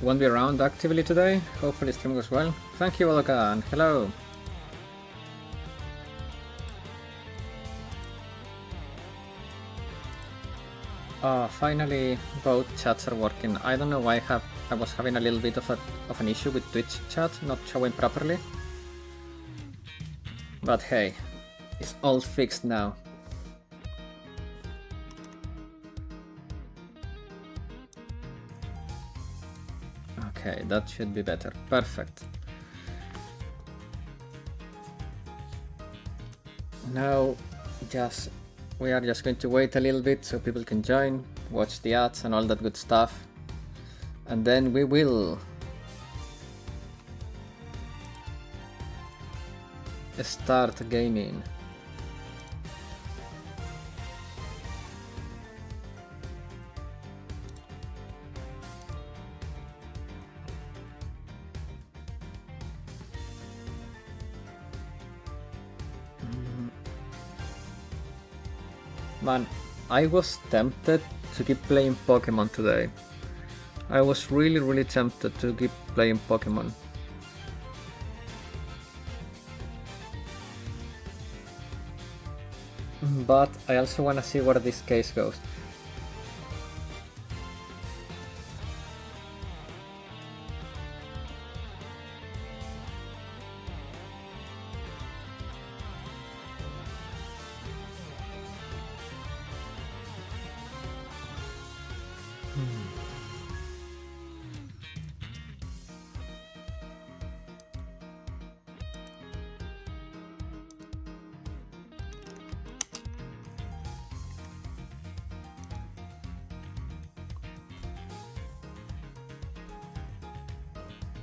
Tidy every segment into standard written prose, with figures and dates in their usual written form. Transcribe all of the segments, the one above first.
won't be around actively today. Hopefully stream goes well. Thank you, Olga, and hello. Finally both chats are working. I don't know why I was having a little bit of an issue with Twitch chat not showing properly. But hey, it's all fixed now. Okay, that should be better. Perfect. Now, we are just going to wait a little bit so people can join, watch the ads and all that good stuff. And then we will start gaming. Man, I was tempted to keep playing Pokemon today. I was really tempted to keep playing Pokemon. But I also want to see where this case goes.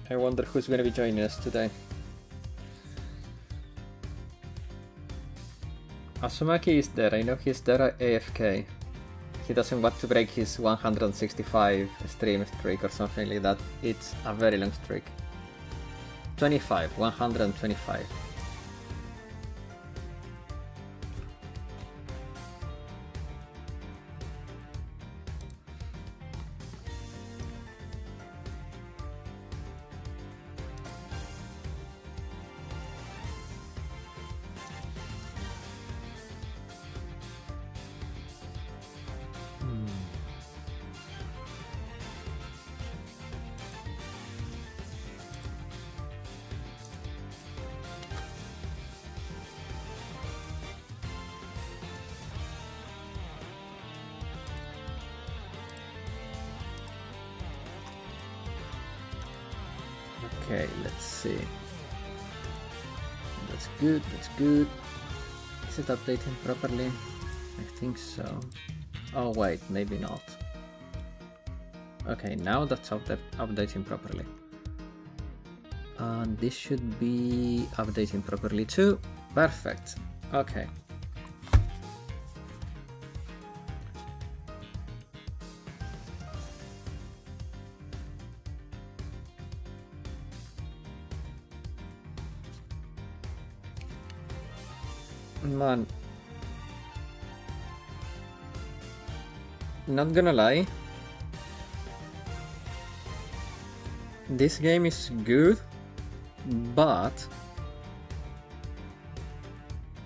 I wonder who's going to be joining us today. Asumaki is there. I know he's there AFK. He doesn't want to break his 165 stream streak or something like that. It's a very long streak. 125. Okay, let's see. That's good, that's good. Is it updating properly? I think so. Oh wait, maybe not. Okay, now that's updating properly. And this should be updating properly too. Perfect. Okay. Man, not gonna lie, this game is good, but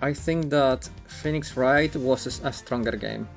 I think that Phoenix Wright was a stronger game.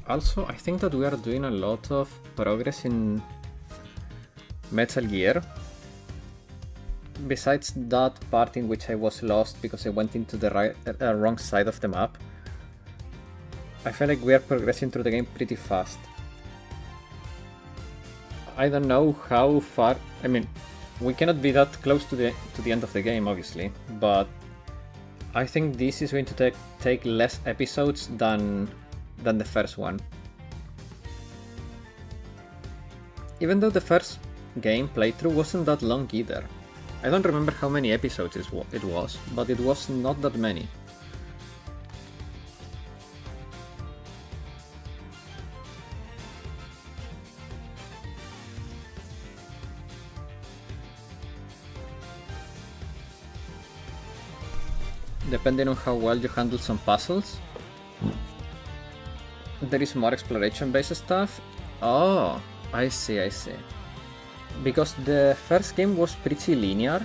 Also, I think that we are doing a lot of progress in Metal Gear. Besides that part in which I was lost because I went into the wrong side of the map, I feel like we are progressing through the game pretty fast. I don't know how far. I mean, we cannot be that close to the end of the game, obviously, but I think this is going to take less episodes than the first one. Even though the first game playthrough wasn't that long either. I don't remember how many episodes it was, but it was not that many. Depending on how well you handle some puzzles, there is more exploration-based stuff. Oh, I see. Because the first game was pretty linear.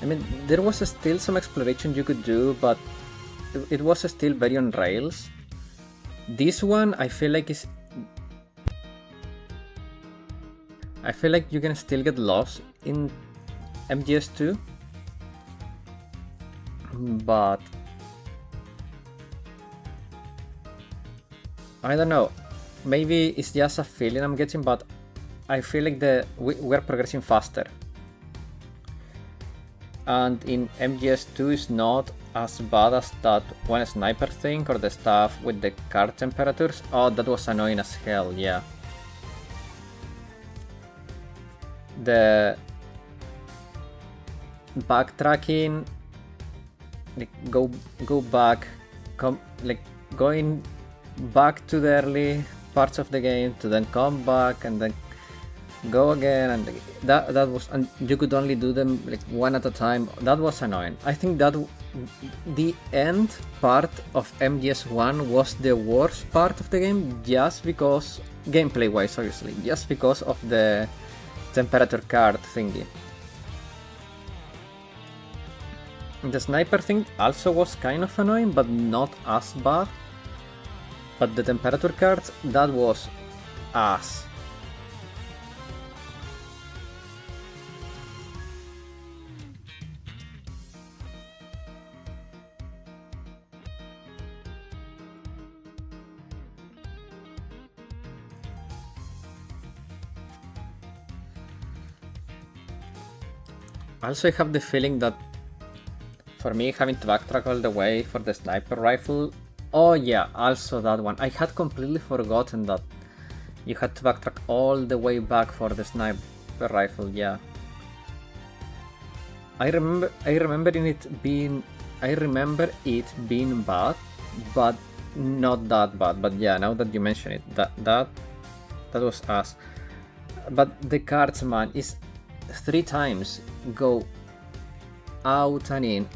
I mean, there was still some exploration you could do, but it was still very on rails. This one, I feel like you can still get lost in MGS2, but I don't know. Maybe it's just a feeling I'm getting, but I feel like we're progressing faster. And in MGS2 is not as bad as that one sniper thing or the stuff with the card temperatures. Oh, that was annoying as hell, yeah. The backtracking, like go back, going back to the early parts of the game to then come back and then go again, and that was, and you could only do them like one at a time. That was annoying. I think that the end part of MGS1 was the worst part of the game, just because, gameplay wise obviously, just because of the temperature card thingy. The sniper thing also was kind of annoying, but not as bad. But the temperature cards, that was ass. Also, I have the feeling that for me, having to backtrack all the way for the sniper rifle. Oh yeah, also that one. I had completely forgotten that you had to backtrack all the way back for the sniper rifle, yeah. I remember it being bad, but not that bad. But yeah, now that you mention it, that was ass. But the cards, man, is 3 times go out and in.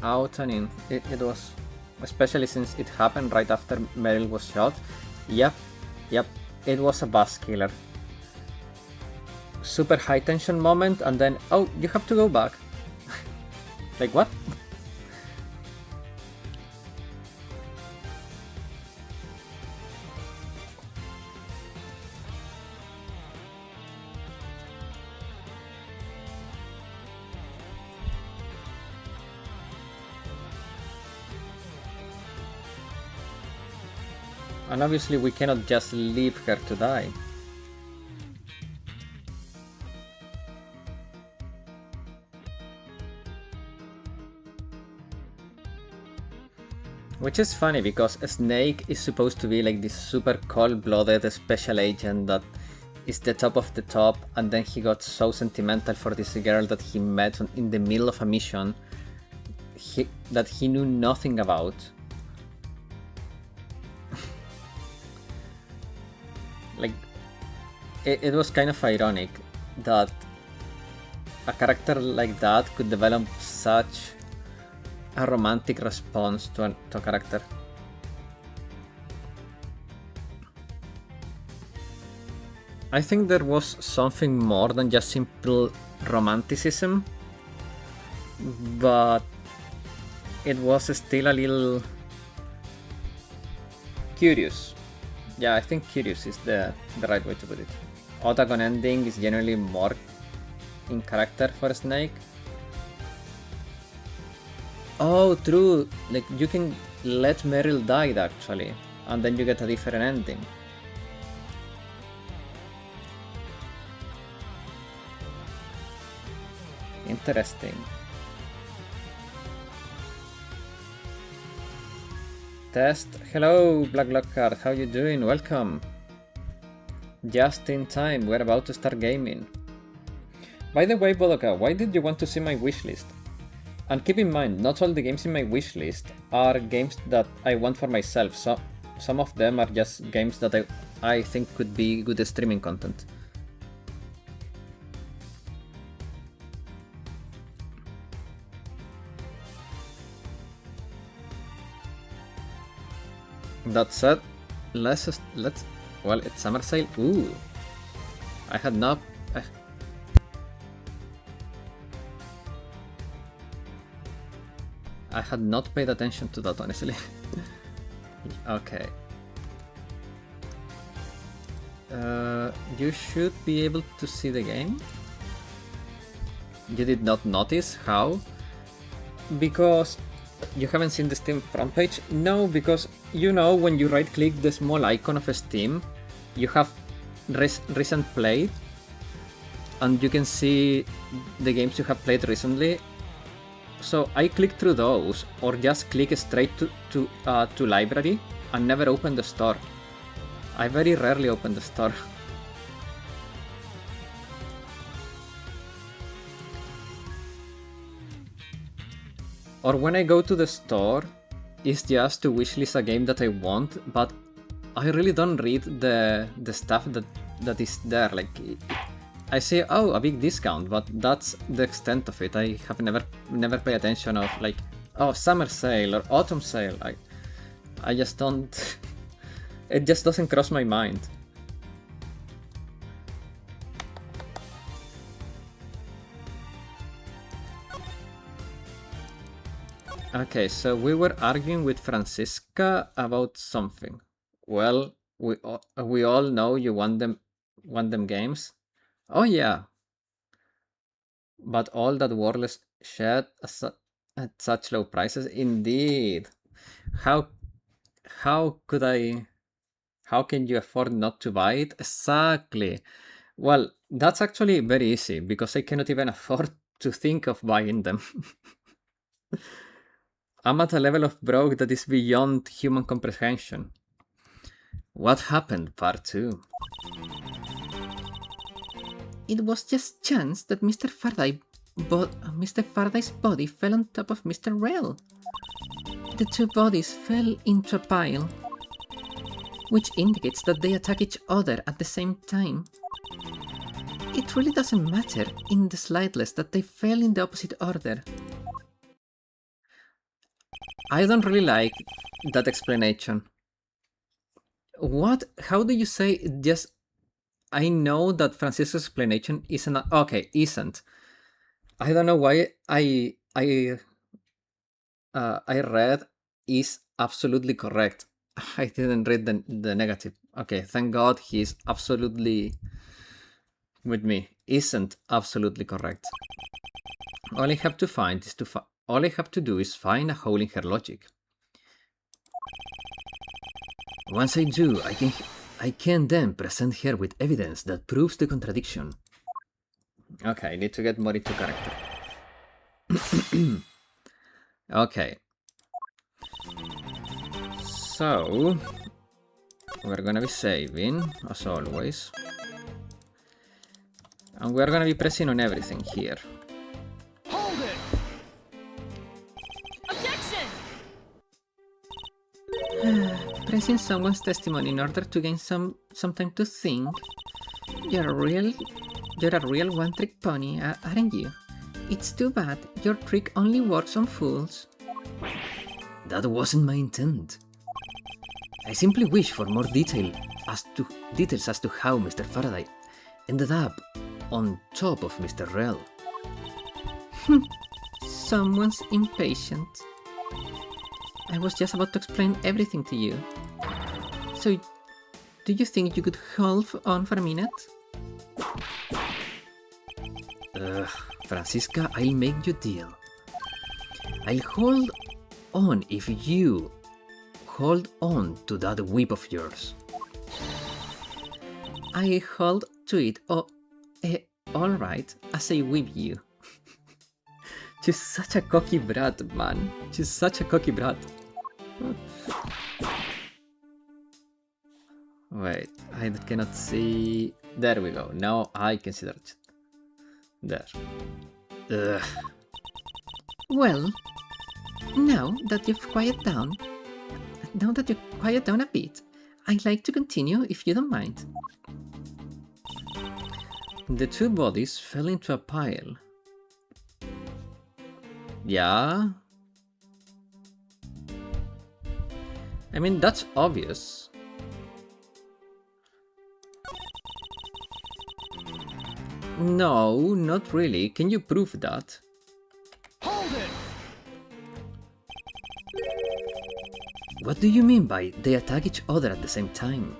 It was, especially since it happened right after Meryl was shot. Yep, it was a bus killer. Super high tension moment, and then, oh, you have to go back. Like, what? And obviously we cannot just leave her to die. Which is funny, because Snake is supposed to be like this super cold-blooded special agent that is the top of the top, and then he got so sentimental for this girl that he met in the middle of a mission that he knew nothing about. Like, it was kind of ironic that a character like that could develop such a romantic response to a character. I think there was something more than just simple romanticism, but it was still a little curious. Yeah, I think curious is the right way to put it. Octagon ending is generally more in character for Snake. Oh, true. Like, you can let Meryl die, actually. and then you get a different ending. Interesting. Test. Hello, Black Card. How you doing? Welcome. Just in time. We're about to start gaming. By the way, Bodoka, why did you want to see my wishlist? And keep in mind, not all the games in my wishlist are games that I want for myself. So some of them are just games that I think could be good streaming content. That said, let's well, it's summer sale. Ooh, I had not. I had not paid attention to that, honestly. Okay. You should be able to see the game. You did not notice how? Because you haven't seen the Steam front page? No, because you know when you right click the small icon of Steam, you have recent play, and you can see the games you have played recently. So I click through those, or just click straight to library and never open the store. I very rarely open the store. Or when I go to the store, it's just to wishlist a game that I want, but I really don't read the stuff that is there. Like, I say, oh, a big discount, but that's the extent of it. I have never pay attention of like, oh, summer sale or autumn sale. I just don't. It just doesn't cross my mind. Okay, so we were arguing with Francisca about something. Well, we all know you want them games. Oh yeah. But all that worthless shit at such low prices, indeed. How can you afford not to buy it? Exactly. Well, that's actually very easy because I cannot even afford to think of buying them. I'm at a level of broke that is beyond human comprehension. What happened, part 2? It was just chance that Mr. Faraday's body fell on top of Mr. Rell. The two bodies fell into a pile, which indicates that they attack each other at the same time. It really doesn't matter in the slightest that they fell in the opposite order. I don't really like that explanation. What? How do you say just... I know that Francisco's explanation isn't... Okay, isn't. I don't know why I read is absolutely correct. I didn't read the negative. Okay, thank God he's absolutely with me. Isn't absolutely correct. All I have to find is all I have to do is find a hole in her logic. Once I do, I can then present her with evidence that proves the contradiction. Okay, I need to get more into character. Okay. So, we're gonna be saving, as always. And we're gonna be pressing on everything here. Hold it! Objection! Pressing someone's testimony in order to gain some time to think. You're a real one-trick pony, aren't you? It's too bad. Your trick only works on fools. That wasn't my intent. I simply wish for more details as to how Mr. Faraday ended up on top of Mr. Rell. Someone's impatient. I was just about to explain everything to you. So, do you think you could hold on for a minute? Francisca, I'll make you a deal. I'll hold on if you hold on to that whip of yours. I hold to it, alright, as I whip you. She's such a cocky brat, man. She's such a cocky brat. Wait, I cannot see... There we go, now I can see that. There. Ugh. Well, now that you've quieted down a bit, I'd like to continue if you don't mind. The two bodies fell into a pile. Yeah? I mean, that's obvious. No, not really. Can you prove that? Hold it! What do you mean by they attack each other at the same time?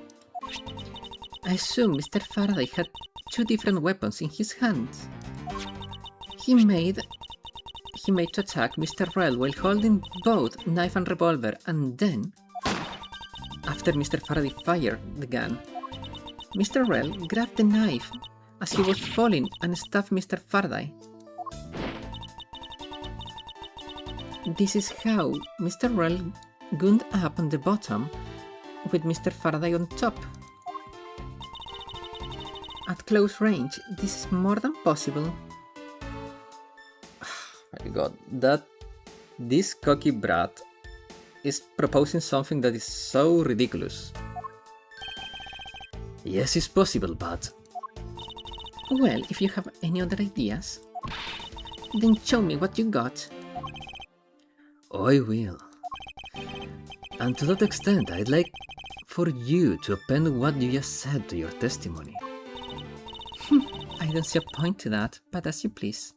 I assume Mr. Faraday had two different weapons in his hands. He made to attack Mr. Rell while holding both knife and revolver, and then, after Mr. Faraday fired the gun, Mr. Rell grabbed the knife as he was falling and stabbed Mr. Faraday. This is how Mr. Rell gunned up on the bottom with Mr. Faraday on top. At close range, this is more than possible. My god, this cocky brat is proposing something that is so ridiculous. Yes, it's possible, but... Well, if you have any other ideas, then show me what you got. I will. And to that extent, I'd like for you to append what you just said to your testimony. I don't see a point to that, but as you please.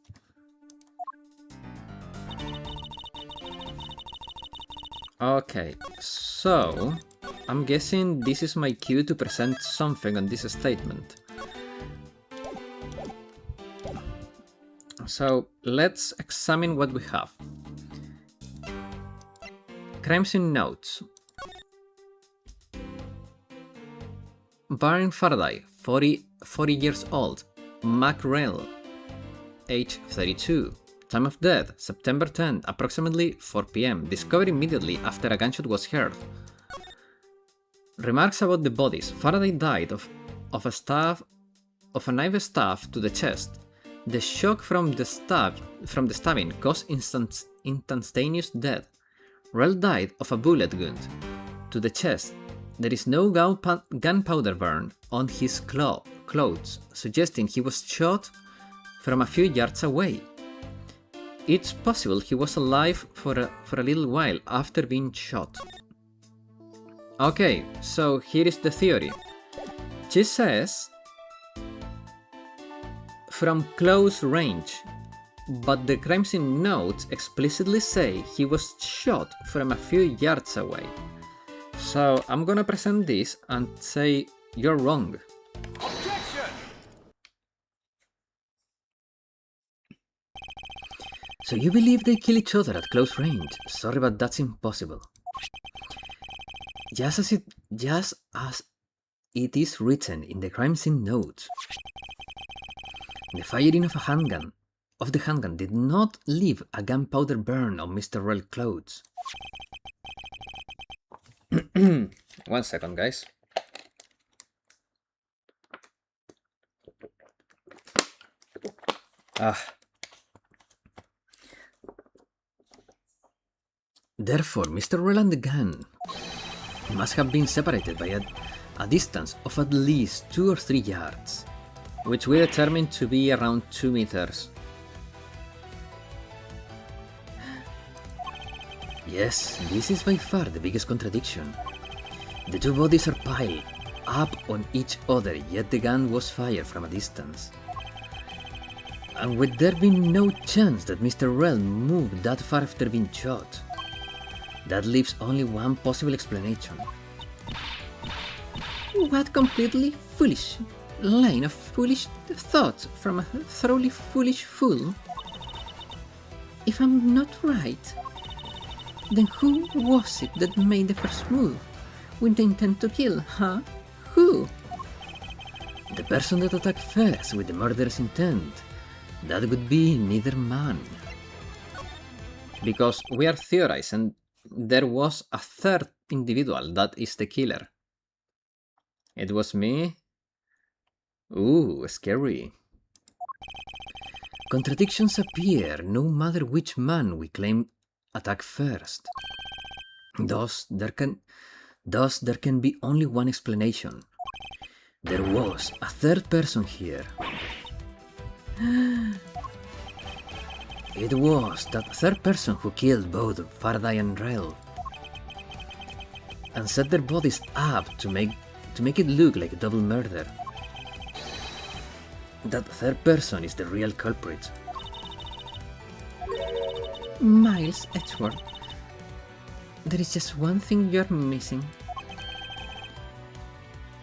Okay, so I'm guessing this is my cue to present something on this statement. So let's examine what we have. Crime scene notes. Baron Faraday, 40 years old. Mac Rell, age 32. Time of death, September 10, approximately 4 PM. Discovered immediately after a gunshot was heard. Remarks about the bodies. Faraday died of a knife stab to the chest. The shock from the stabbing caused instantaneous death. Rell died of a bullet wound to the chest. There is no gunpowder burn on his clothes, suggesting he was shot from a few yards away. It's possible he was alive for a little while after being shot. Okay, so here is the theory. She says from close range, but the crime scene notes explicitly say he was shot from a few yards away. So I'm gonna present this and say you're wrong. Objection! So you believe they kill each other at close range? Sorry, but that's impossible. Just as it is written in the crime scene notes, the firing of the handgun did not leave a gunpowder burn on Mr. Rell's clothes. 1 second, guys. Therefore, Mr. Rell and the gun must have been separated by a distance of at least 2 or 3 yards, which we determined to be around 2 meters. Yes, this is by far the biggest contradiction. The two bodies are piled up on each other, yet the gun was fired from a distance. And with there being no chance that Mr. Rell moved that far after being shot, that leaves only one possible explanation. What completely foolish line of foolish thoughts from a thoroughly foolish fool. If I'm not right, Then who was it that made the first move? With the intent to kill, huh? Who? The person that attacked first with the murderous intent. That would be neither man. Because we are theorizing there was a third individual that is the killer. It was me? Ooh, scary. Contradictions appear no matter which man we claim attacked first. Thus, there can be only one explanation. There was a third person here. It was that third person who killed both Faraday and Rel and set their bodies up to make it look like a double murder. That third person is the real culprit. Miles, Edgeworth, there is just one thing you're missing.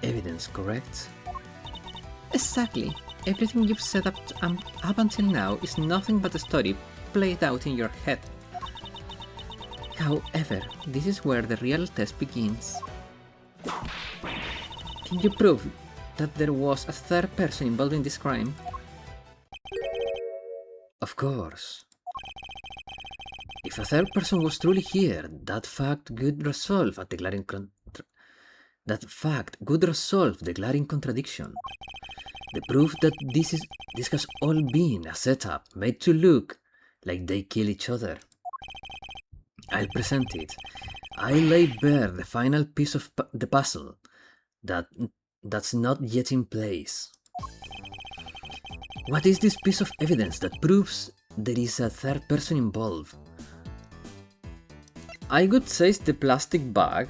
Evidence, correct? Exactly. Everything you've said up until now is nothing but a story played out in your head. However, this is where the real test begins. Can you prove that there was a third person involved in this crime? Of course. If a third person was truly here, that fact would resolve the glaring contradiction. The proof that this has all been a setup made to look like they kill each other. I'll present it. I'll lay bare the final piece of the puzzle that's not yet in place. What is this piece of evidence that proves there is a third person involved? I would say it's the plastic bag.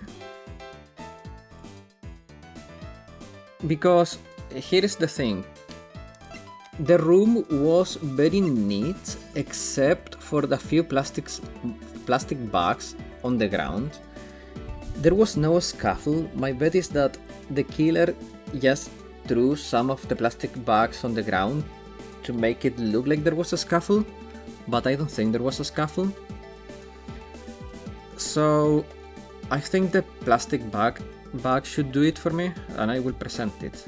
Because here is the thing. The room was very neat except for the few plastic bags on the ground. There was no scuffle. My bet is that the killer just threw some of the plastic bags on the ground to make it look like there was a scuffle, but I don't think there was a scuffle. So I think the plastic bag should do it for me, and I will present it.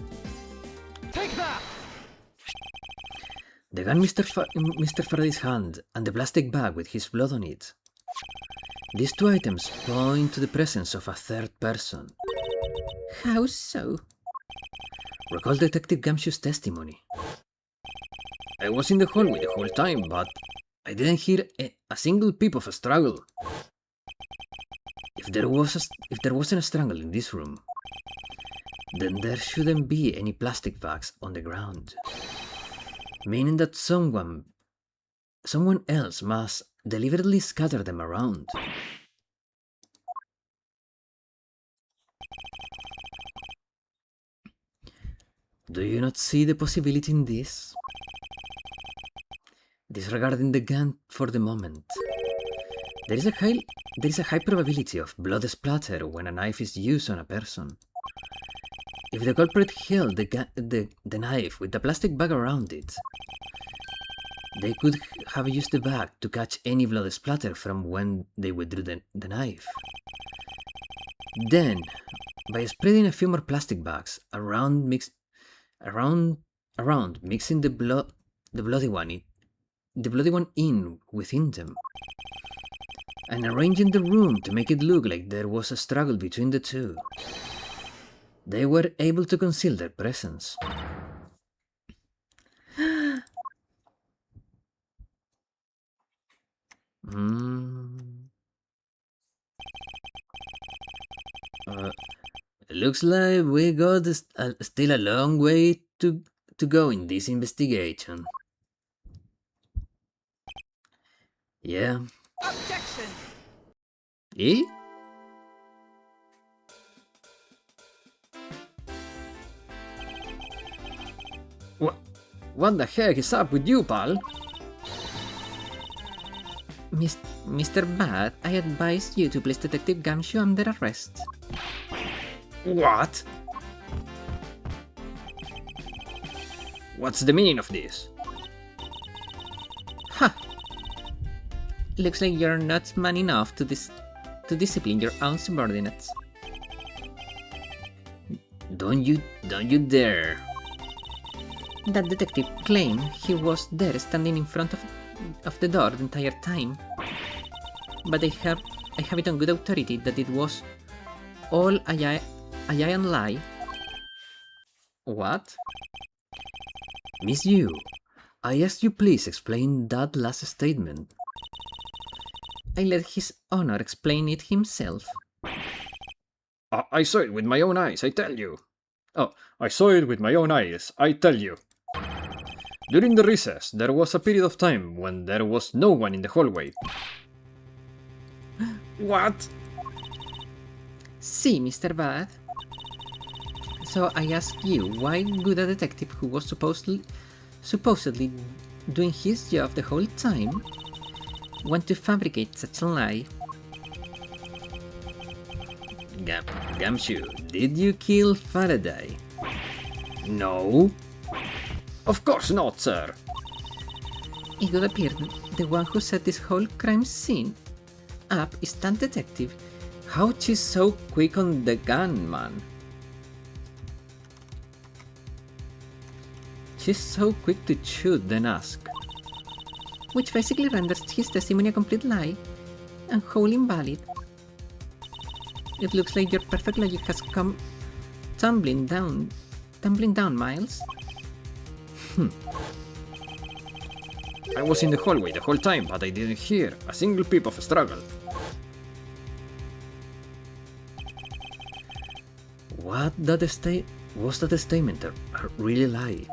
Take that! The gun in Mr. Faraday's hand and the plastic bag with his blood on it. These two items point to the presence of a third person. How so? Recall Detective Gamshue's testimony. I was in the hallway the whole time, but I didn't hear a single peep of a struggle. If there wasn't a struggle in this room, then there shouldn't be any plastic bags on the ground. Meaning that someone else must deliberately scatter them around. Do you not see the possibility in this? Disregarding the gun for the moment, there is a high probability of blood splatter when a knife is used on a person. If the culprit held the knife with the plastic bag around it, they could have used the bag to catch any blood splatter from when they withdrew the knife. Then, by spreading a few more plastic bags around, mixing the bloody one in within them, and arranging the room to make it look like there was a struggle between the two, they were able to conceal their presence. Looks like we got still a long way to go in this investigation. Yeah. Objection! Eh? What the heck is up with you, pal? Mr. Bad, I advise you to place Detective Gamshue under arrest. What? What's the meaning of this? Ha! Looks like you're not man enough to discipline your own subordinates. Don't you dare. That detective claimed he was there standing in front of the door the entire time. But I have it on good authority that it was all a giant lie. What? Miss Yu, I ask you please explain that last statement. I let His Honor explain it himself. I saw it with my own eyes, I tell you. Oh, I saw it with my own eyes, I tell you. During the recess, there was a period of time when there was no one in the hallway. What? See, Mr. Bad. So I ask you, why would a detective who was supposedly doing his job the whole time want to fabricate such a lie? Gumshoe, did you kill Faraday? No. Of course not, sir. It would appear the one who set this whole crime scene up is that detective. How she's so quick on the gun, man? She's so quick to shoot, then ask. Which basically renders his testimony a complete lie and wholly invalid. It looks like your perfect logic has come tumbling down, Miles. I was in the hallway the whole time, but I didn't hear a single peep of a struggle. Was that statement really lie?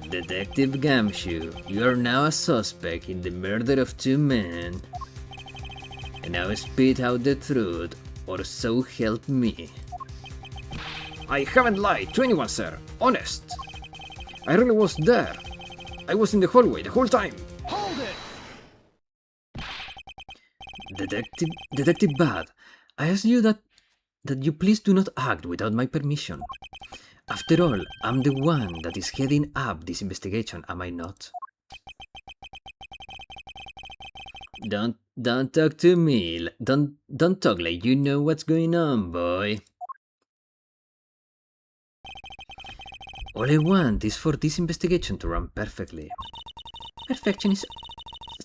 Detective Gumshoe, you are now a suspect in the murder of 2 men. And now spit out the truth, or so help me. I haven't lied to anyone, sir. Honest. I really was there. I was in the hallway the whole time. Hold it! Detective Bad, I ask you that you please do not act without my permission. After all, I'm the one that is heading up this investigation, am I not? Don't talk to me. Don't talk like you know what's going on, boy. All I want is for this investigation to run perfectly. Perfection is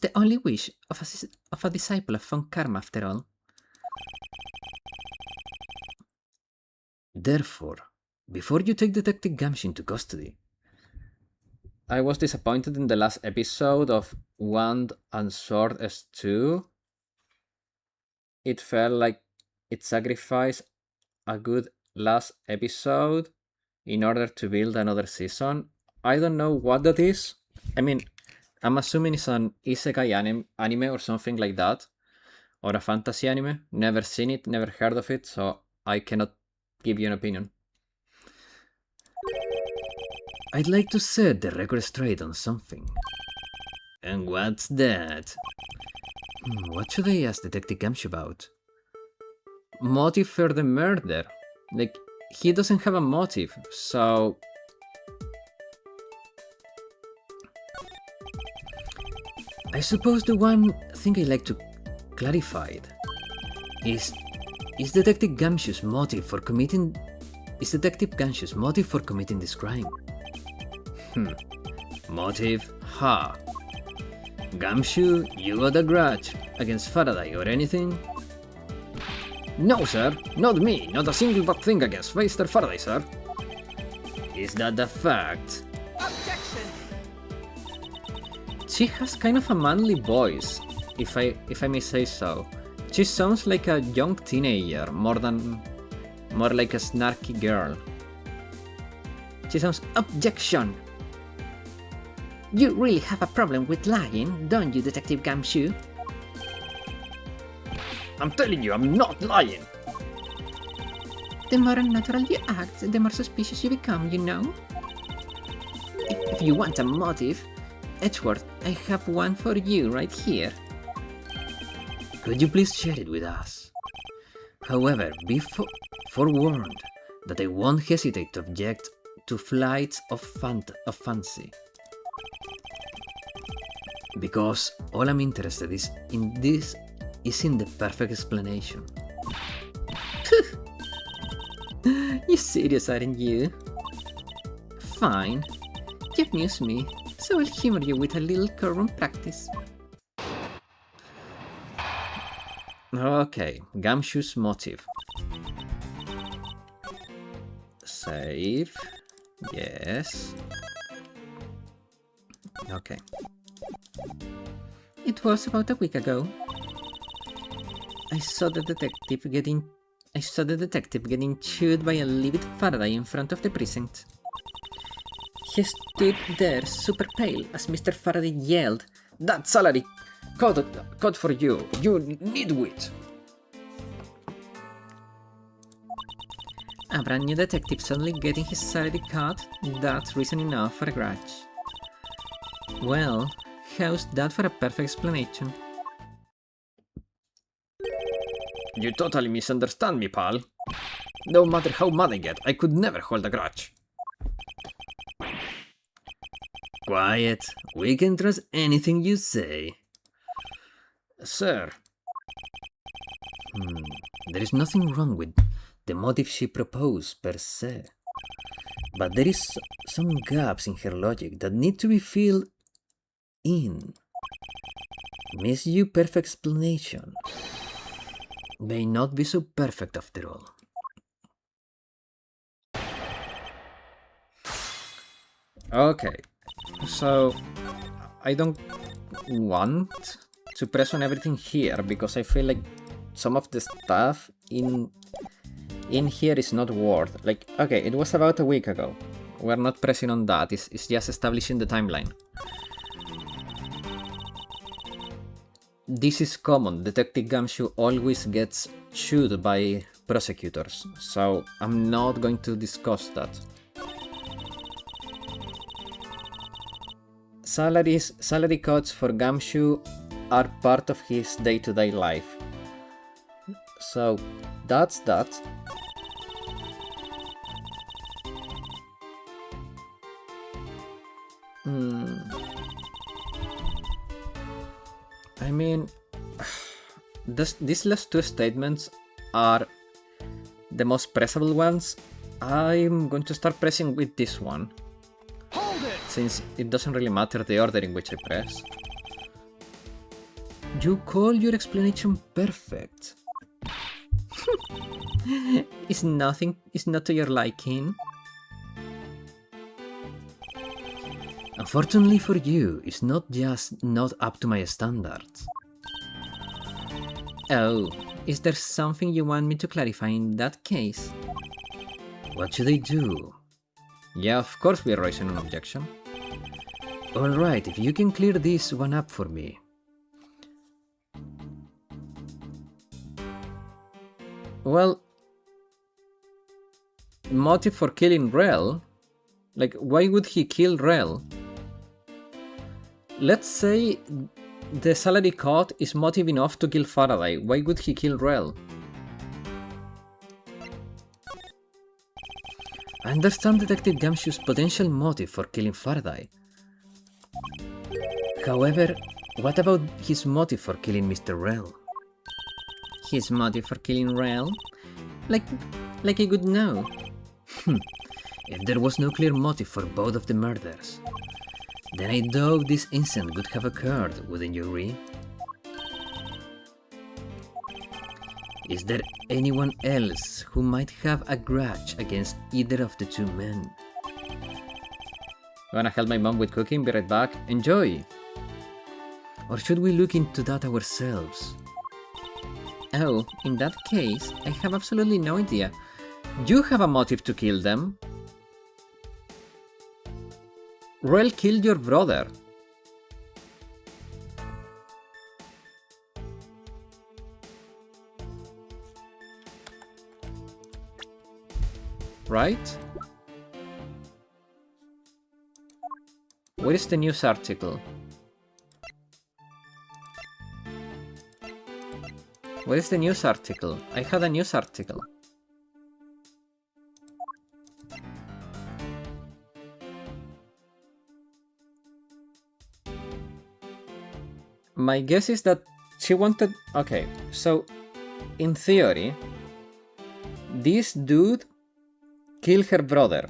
the only wish of a disciple of Von Karma, after all. Therefore, before you take Detective Gumshoe into custody, I was disappointed in the last episode of Wand and Sword S2. It felt like it sacrificed a good last episode in order to build another season. I don't know what that is. I mean, I'm assuming it's an isekai anime or something like that. Or a fantasy anime. Never seen it, never heard of it, so I cannot give you an opinion. I'd like to set the record straight on something. And what's that? What should I ask Detective Gumshoe about? Motive for the murder. Like, he doesn't have a motive, so... I suppose the one thing I'd like to clarify is Detective Gumshoe's motive for committing this crime. Motive? Ha. Gumshoe, you got a grudge against Faraday or anything? No, sir. Not me. Not a single bad thing against Mr. Faraday, sir. Is that a fact? Objection! She has kind of a manly voice, if I may say so. She sounds like a young teenager, more like a snarky girl. She sounds objection. You really have a problem with lying, don't you, Detective Gumshoe? I'm telling you, I'm not lying. The more unnatural you act, the more suspicious you become, you know? If you want a motive, Edgeworth, I have one for you right here. Could you please share it with us? However, be forewarned that I won't hesitate to object to flights of fancy. Because all I'm interested in the perfect explanation. You serious, aren't you? Fine. You amuse me, so I'll humor you with a little courtroom practice. Okay, Gumshoe's motive. Save. Yes. Okay. It was about a week ago. I saw the detective getting chewed by a livid Faraday in front of the precinct. He stood there super pale as Mr. Faraday yelled, That salary! Code for you! You nitwit! a brand new detective suddenly getting his salary cut? That's reason enough for a grudge. Well, how's that for a perfect explanation? You totally misunderstand me, pal. No matter how mad I get, I could never hold a grudge. Quiet. We can trust anything you say. Sir. There is nothing wrong with the motive she proposed per se. But there is some gaps in her logic that need to be filled in. Miss you perfect explanation may not be so perfect after all. Okay, so I don't want to press on everything here because I feel like some of the stuff in here is not worth. Like, okay, it was about a week ago. We're not pressing on that. It's just establishing the timeline. This is common. Detective Gumshoe always gets chewed by prosecutors, so I'm not going to discuss that. Salary cuts for Gumshoe are part of his day-to-day life. So that's that. I mean, these last two statements are the most pressable ones. I'm going to start pressing with this one, Hold it! since it doesn't really matter the order in which I press. You call your explanation perfect. It's not to your liking. Unfortunately for you, it's not just not up to my standards. Oh, is there something you want me to clarify in that case? What should I do? Yeah, of course we're raising an objection. Alright, if you can clear this one up for me. Well, motive for killing Rel? Like, why would he kill Rel? Let's say the salary cut is motive enough to kill Faraday. Why would he kill Rel? I understand Detective Gumshoe's potential motive for killing Faraday. However, what about his motive for killing Mr. Rel? His motive for killing Rel? Like I would know. If there was no clear motive for both of the murders, then I doubt this incident would have occurred, wouldn't you agree? Is there anyone else who might have a grudge against either of the two men? Gonna help my mom with cooking, be right back. Enjoy! Or should we look into that ourselves? Oh, in that case, I have absolutely no idea. You have a motive to kill them. Rel killed your brother. Right? Where is the news article? Where is the news article? I had a news article. My guess is that she wanted... Okay, so in theory, this dude killed her brother.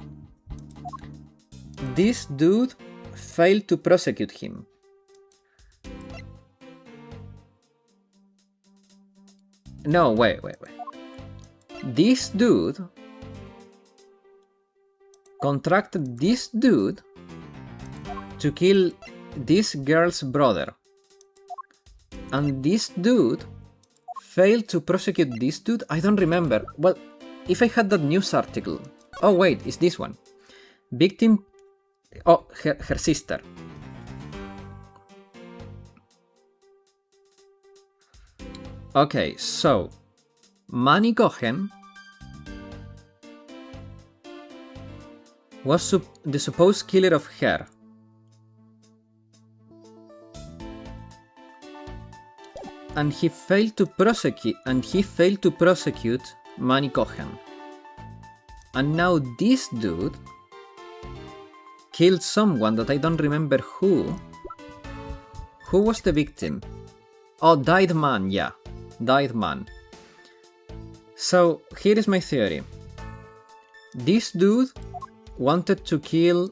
This dude failed to prosecute him. No, wait. This dude contracted this dude to kill this girl's brother. And this dude failed to prosecute this dude? I don't remember. Well, if I had that news article... Oh wait, it's this one. Victim... Oh, her sister. Okay, so... Manny Cohen was the supposed killer of her. And he failed to prosecute Manny Cohen. And now this dude killed someone that I don't remember who. Who was the victim? Oh, died man, yeah. Died man. So, here is my theory. This dude wanted to kill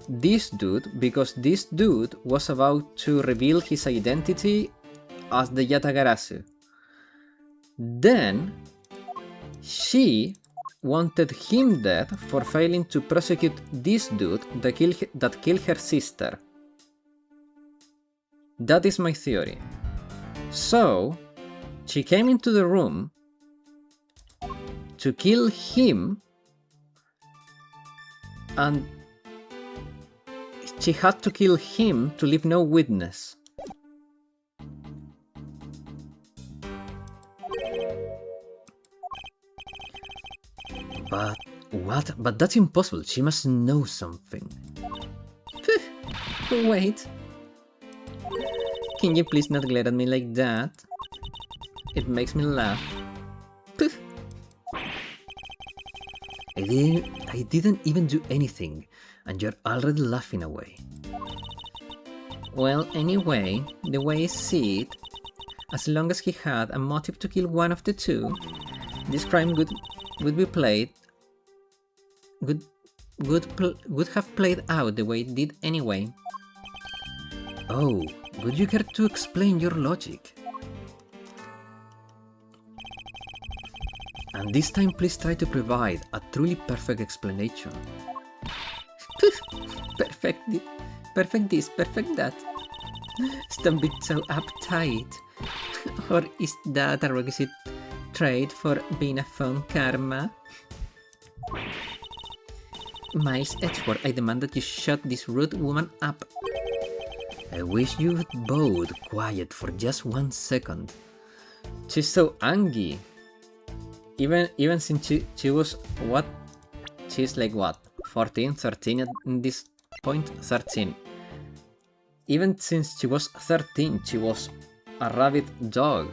this dude because this dude was about to reveal his identity as the Yatagarasu. Then, she wanted him dead for failing to prosecute this dude that killed her sister. That is my theory. So, she came into the room to kill him, and she had to kill him to leave no witness. But what? But that's impossible. She must know something. Wait. Can you please not glare at me like that? It makes me laugh. I didn't even do anything, and you're already laughing away. Well, anyway, the way I see it, as long as he had a motive to kill one of the two, this crime would have played out the way it did anyway. Oh, would you care to explain your logic? And this time please try to provide a truly perfect explanation. Perfect this, perfect that. Stop being so uptight. Or is that a requisite trait for being a phone karma? Miles Edgeworth, I demand that you shut this rude woman up. I wish you would both quiet for just 1 second. She's so angry. Even since she was what? She's like what? 14, 13 at this point? 13. Even since she was 13, she was a rabid dog.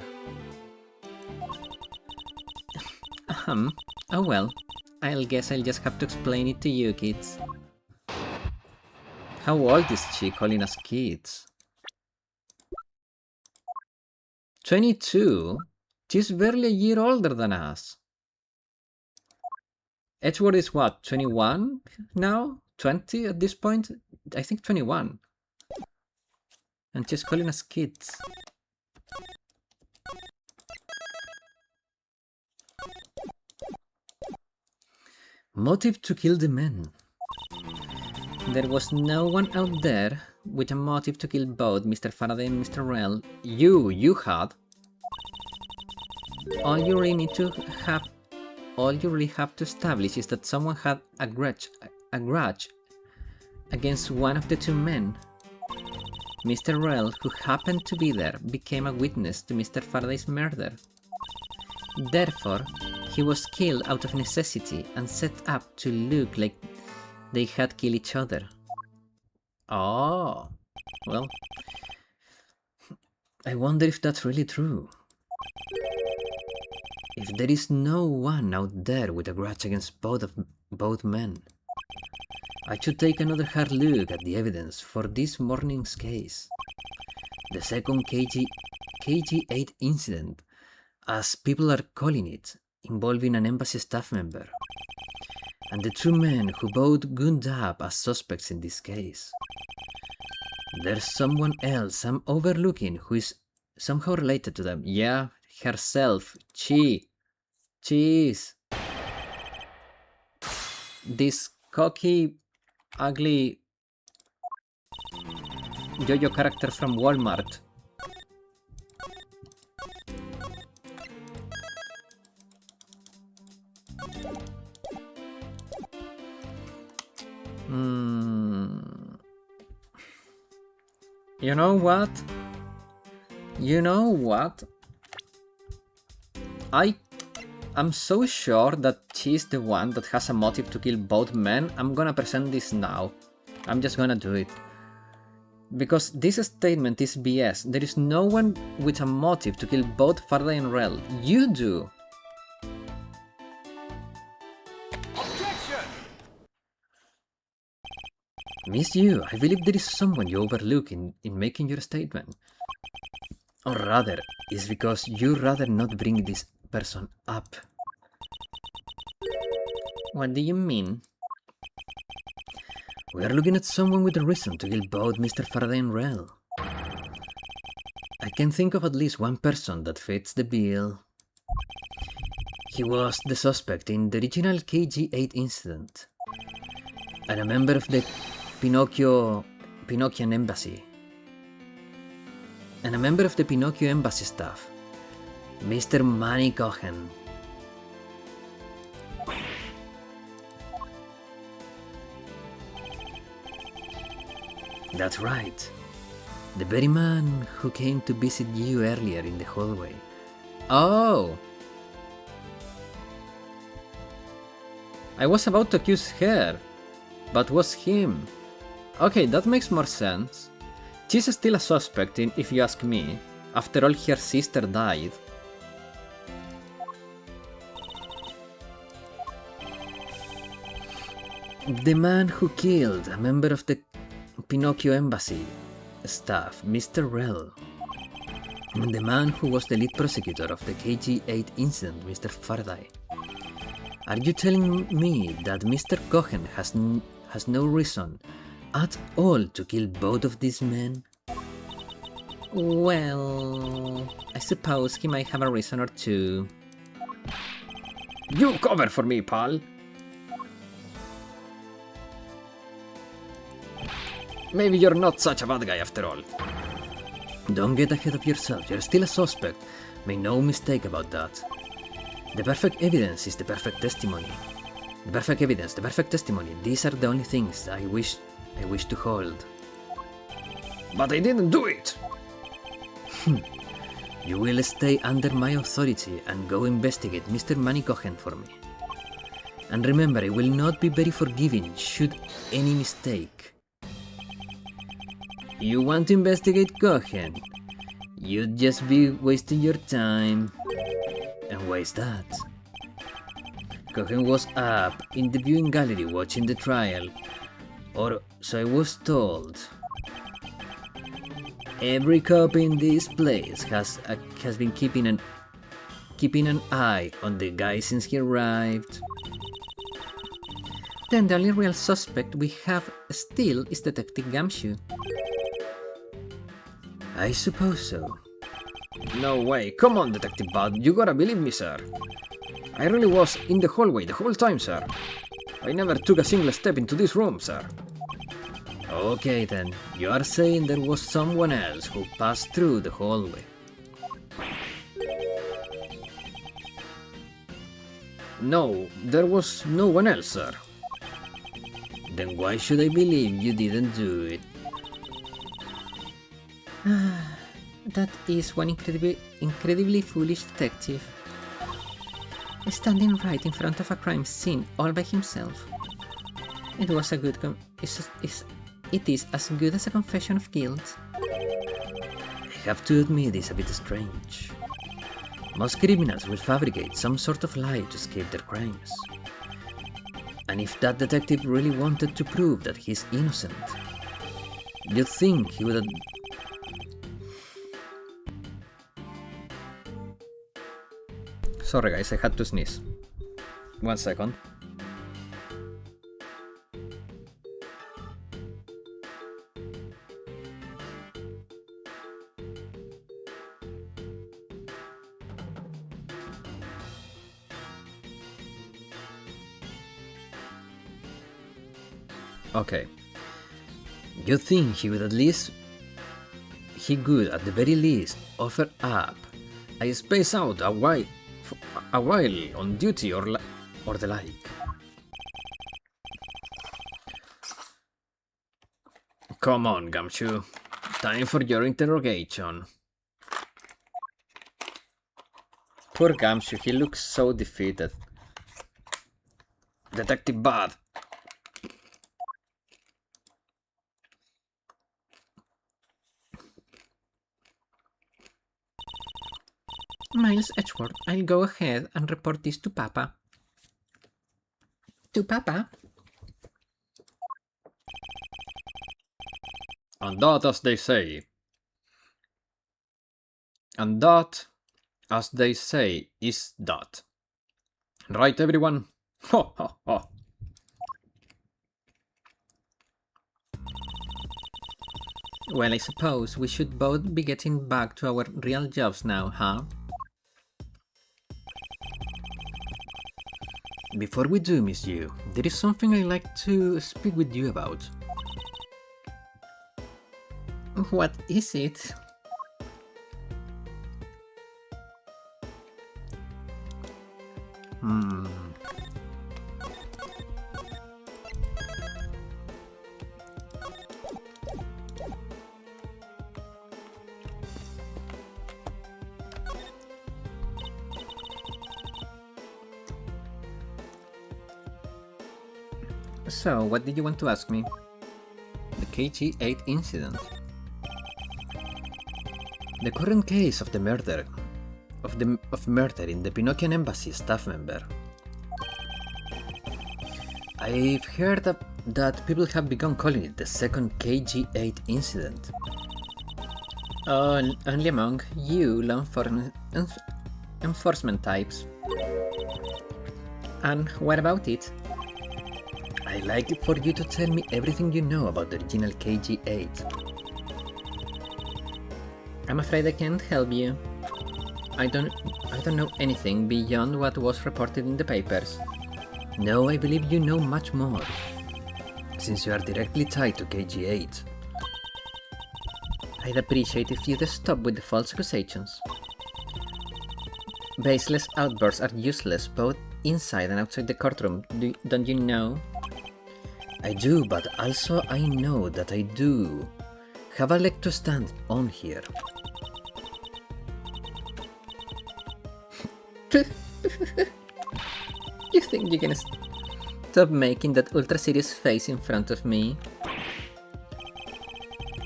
Oh well. I guess I'll just have to explain it to you kids. How old is she calling us kids? 22? She's barely a year older than us. Edgeworth is what, 21 now? 20 at this point? I think 21. And she's calling us kids. Motive to kill the men. There was no one out there with a motive to kill both Mr. Faraday and Mr. Rell. You had. All you really have to establish is that someone had a grudge against one of the two men. Mr. Rell, who happened to be there, became a witness to Mr. Faraday's murder. Therefore, he was killed out of necessity and set up to look like they had killed each other. Oh, well, I wonder if that's really true. If there is no one out there with a grudge against both men, I should take another hard look at the evidence for this morning's case. The second KG8 incident, as people are calling it, involving an embassy staff member, and the two men who both gunned up as suspects in this case. There's someone else I'm overlooking who is somehow related to them. Yeah, herself. Cheese. This cocky, ugly yo-yo character from Walmart. You know what? I'm so sure that she's the one that has a motive to kill both men. I'm gonna present this now. I'm just gonna do it. Because this statement is BS. There is no one with a motive to kill both Faraday and Rel. You do. Objection! Miss you, I believe there is someone you overlook in making your statement. Or rather, it's because you rather not bring this person up. What do you mean? We are looking at someone with a reason to kill both Mr. Faraday and Rel. I can think of at least one person that fits the bill. He was the suspect in the original KG8 incident, and a member of the Pinocchian embassy. And a member of the Pinocchio embassy staff, Mr. Manny Cohen. That's right. The very man who came to visit you earlier in the hallway. Oh! I was about to accuse her, but was him. Okay, that makes more sense. She's still a suspect, if you ask me. After all, her sister died. The man who killed a member of the Pinocchio embassy staff, Mr. Rel. And the man who was the lead prosecutor of the KG8 incident, Mr. Faraday. Are you telling me that Mr. Cohen has no reason at all to kill both of these men? Well, I suppose he might have a reason or two. You cover for me, pal. Maybe you're not such a bad guy after all. Don't get ahead of yourself, you're still a suspect. Make no mistake about that. The perfect evidence is the perfect testimony. The perfect evidence, the perfect testimony, these are the only things I wish to hold. But I didn't do it! You will stay under my authority and go investigate Mr. Manny Cohen for me. And remember, I will not be very forgiving should any mistake. You want to investigate Cohen? You'd just be wasting your time. And why is that? Cohen was up in the viewing gallery watching the trial, or so I was told. Every cop in this place has been keeping an eye on the guy since he arrived. Then the only real suspect we have still is Detective Gumshoe. I suppose so. No way, come on, Detective Bud, you gotta believe me, sir. I really was in the hallway the whole time, sir. I never took a single step into this room, sir. Okay then, you are saying there was someone else who passed through the hallway. No, there was no one else, sir. Then why should I believe you didn't do it? That is one incredibly foolish detective. Standing right in front of a crime scene all by himself. It was a good it is as good as a confession of guilt. I have to admit it's a bit strange. Most criminals will fabricate some sort of lie to escape their crimes. And if that detective really wanted to prove that he's innocent, you'd think he would have... Sorry guys, I had to sneeze. 1 second. Okay. You think he would at the very least offer up a space out a while on duty or the like. Come on, Gumshoe. Time for your interrogation. Poor Gumshoe, he looks so defeated. Detective Bud. Miles Edgeworth, I'll go ahead and report this to Papa. To Papa? And that, as they say. And that, as they say, is that. Right, everyone? Ho, ho, ho. Well, I suppose we should both be getting back to our real jobs now, huh? Before we do, Miss Yu, there is something I'd like to speak with you about. What is it? So, what did you want to ask me? The KG-8 incident. The current case of the murder of murder in the Pinocchian embassy staff member. I've heard that people have begun calling it the second KG-8 incident. Only among you law enforcement types. And what about it? I'd like for you to tell me everything you know about the original KG-8. I'm afraid I can't help you. I don't know anything beyond what was reported in the papers. No, I believe you know much more, since you are directly tied to KG-8. I'd appreciate if you'd stop with the false accusations. Baseless outbursts are useless both inside and outside the courtroom, don't you know? I do, but also I know that I do have a leg to stand on here. You think you can stop making that ultra serious face in front of me?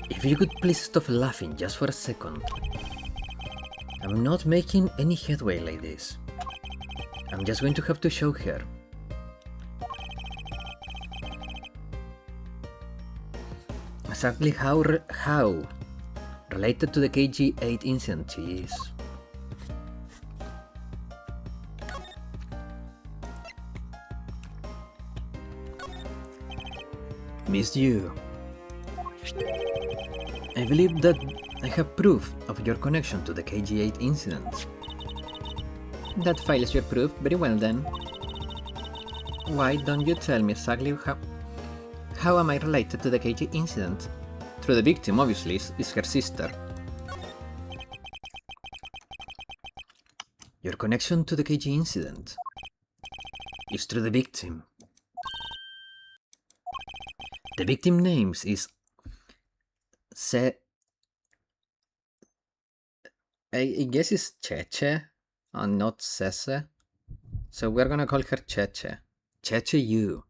If you could please stop laughing just for a second. I'm not making any headway like this. I'm just going to have to show her. Exactly how related to the KG-8 incident she is. Miss Yu, I believe that I have proof of your connection to the KG-8 incident. That file is your proof, very well then. Why don't you tell me exactly how am I related to the KG incident? Through the victim, obviously, is her sister. Your connection to the KG incident is through the victim. The victim names is I guess it's Cheche and not Sese. So we're gonna call her Cheche. Cheche Yu.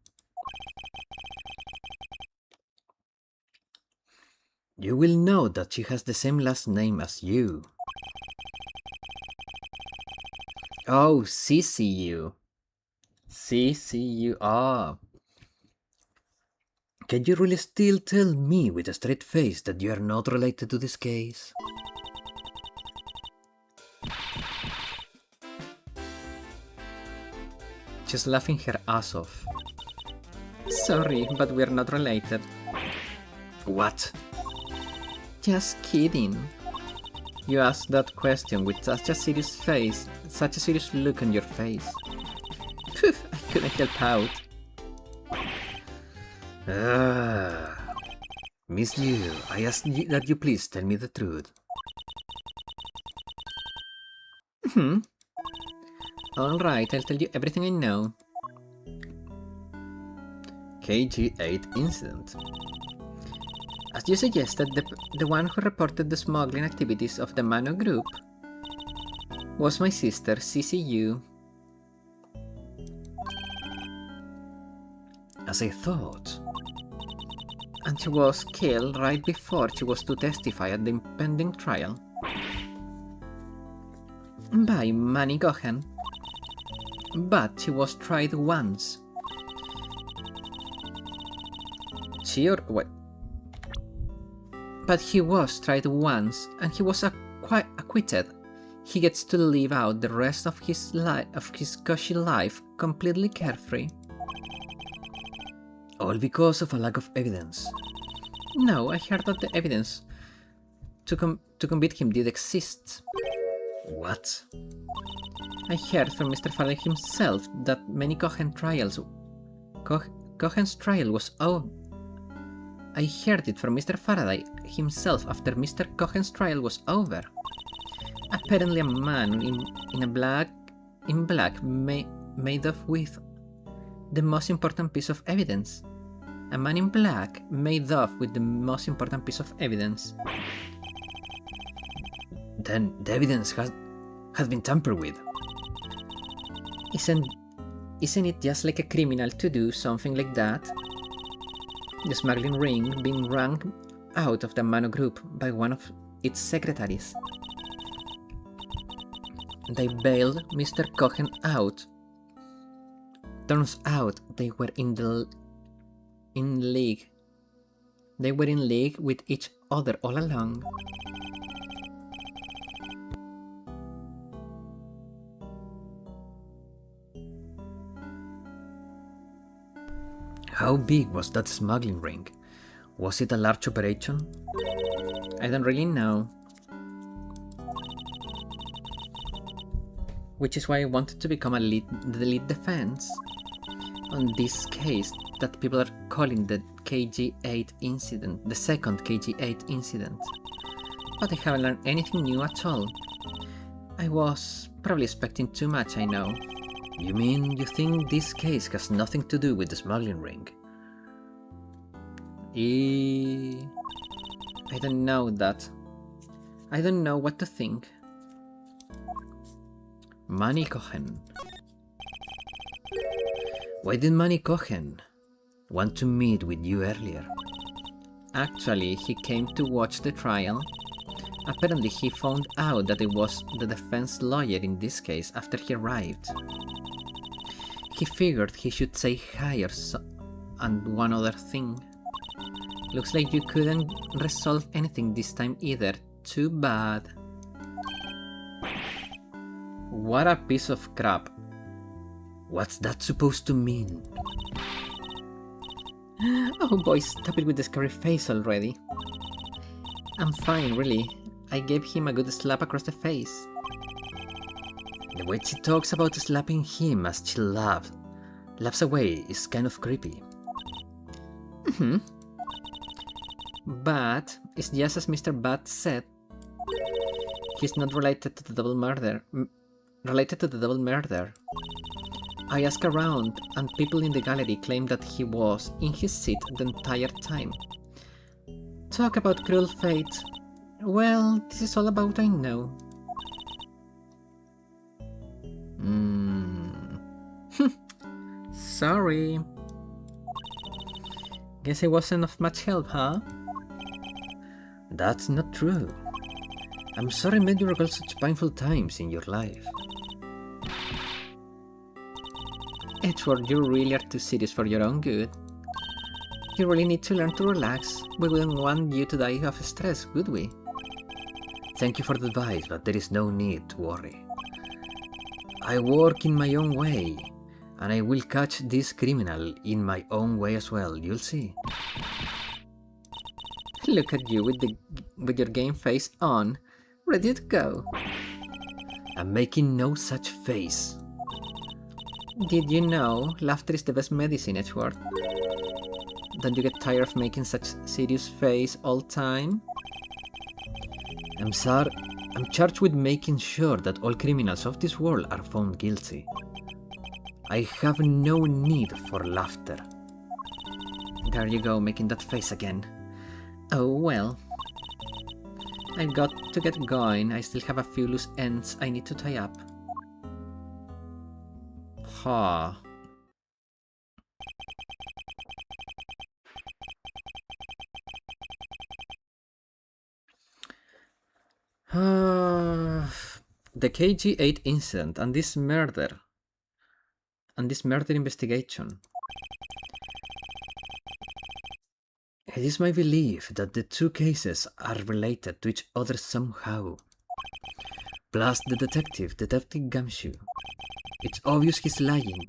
You will know that she has the same last name as you. Oh, CCU. CCU. Ah. Can you really still tell me with a straight face that you are not related to this case? She's laughing her ass off. Sorry, but we're not related. What? Just kidding. You asked that question with such a serious face, such a serious look on your face. Poof, I couldn't help out. Miss Liu, I ask that you please tell me the truth. Alright, I'll tell you everything I know. KG8 incident. As you suggested, the one who reported the smuggling activities of the Mano group was my sister, CCU. As I thought. And she was killed right before she was to testify at the impending trial. By Manny Gohan. But she was tried once. But he was tried once, and he was acquitted. He gets to live out the rest of his cushy life completely carefree. All because of a lack of evidence. No, I heard that the evidence to convict him did exist. What? I heard from Mr. Faraday himself that many Gohan trials... Gohan's trial was over. I heard it from Mr. Faraday himself after Mr. Gohan's trial was over. Apparently a man in black made off with the most important piece of evidence. A man in black made off with the most important piece of evidence. Then the evidence has been tampered with. Isn't it just like a criminal to do something like that? The smuggling ring being run out of the Mano group by one of its secretaries. They bailed Mr. Gohan out. Turns out they were in league. They were in league with each other all along. How big was that smuggling ring? Was it a large operation? I don't really know. Which is why I wanted to become the lead defense on this case that people are calling the KG8 incident, the second KG8 incident. But I haven't learned anything new at all. I was probably expecting too much, I know. You mean you think this case has nothing to do with the smuggling ring? I don't know that. I don't know what to think. Manny Gohan. Why did Manny Gohan want to meet with you earlier? Actually, he came to watch the trial. Apparently, he found out that it was the defense lawyer in this case after he arrived. He figured he should say hi and one other thing. Looks like you couldn't resolve anything this time either. Too bad. What a piece of crap. What's that supposed to mean? Oh boy, stop it with the scary face already. I'm fine, really. I gave him a good slap across the face. The way she talks about slapping him as she laughs away is kind of creepy. But it's just as Mr. Bat said. He's not related to the double murder. I asked around, and people in the gallery claim that he was in his seat the entire time. Talk about cruel fate. Well, this is all about I know. Sorry. Guess I wasn't of much help, huh? That's not true. I'm sorry I made you recall such painful times in your life. Edgeworth, you really are too serious for your own good. You really need to learn to relax. We wouldn't want you to die of stress, would we? Thank you for the advice, but there is no need to worry. I work in my own way. And I will catch this criminal in my own way as well, you'll see. Look at you with your game face on, ready to go. I'm making no such face. Did you know laughter is the best medicine, Edgeworth? Don't you get tired of making such serious face all time? I'm charged with making sure that all criminals of this world are found guilty. I have no need for laughter. There you go, making that face again. Oh well. I've got to get going. I still have a few loose ends I need to tie up. Ha. The KG8 incident and this murder investigation. It is my belief that the two cases are related to each other somehow. Plus the Detective Gumshoe. It's obvious he's lying,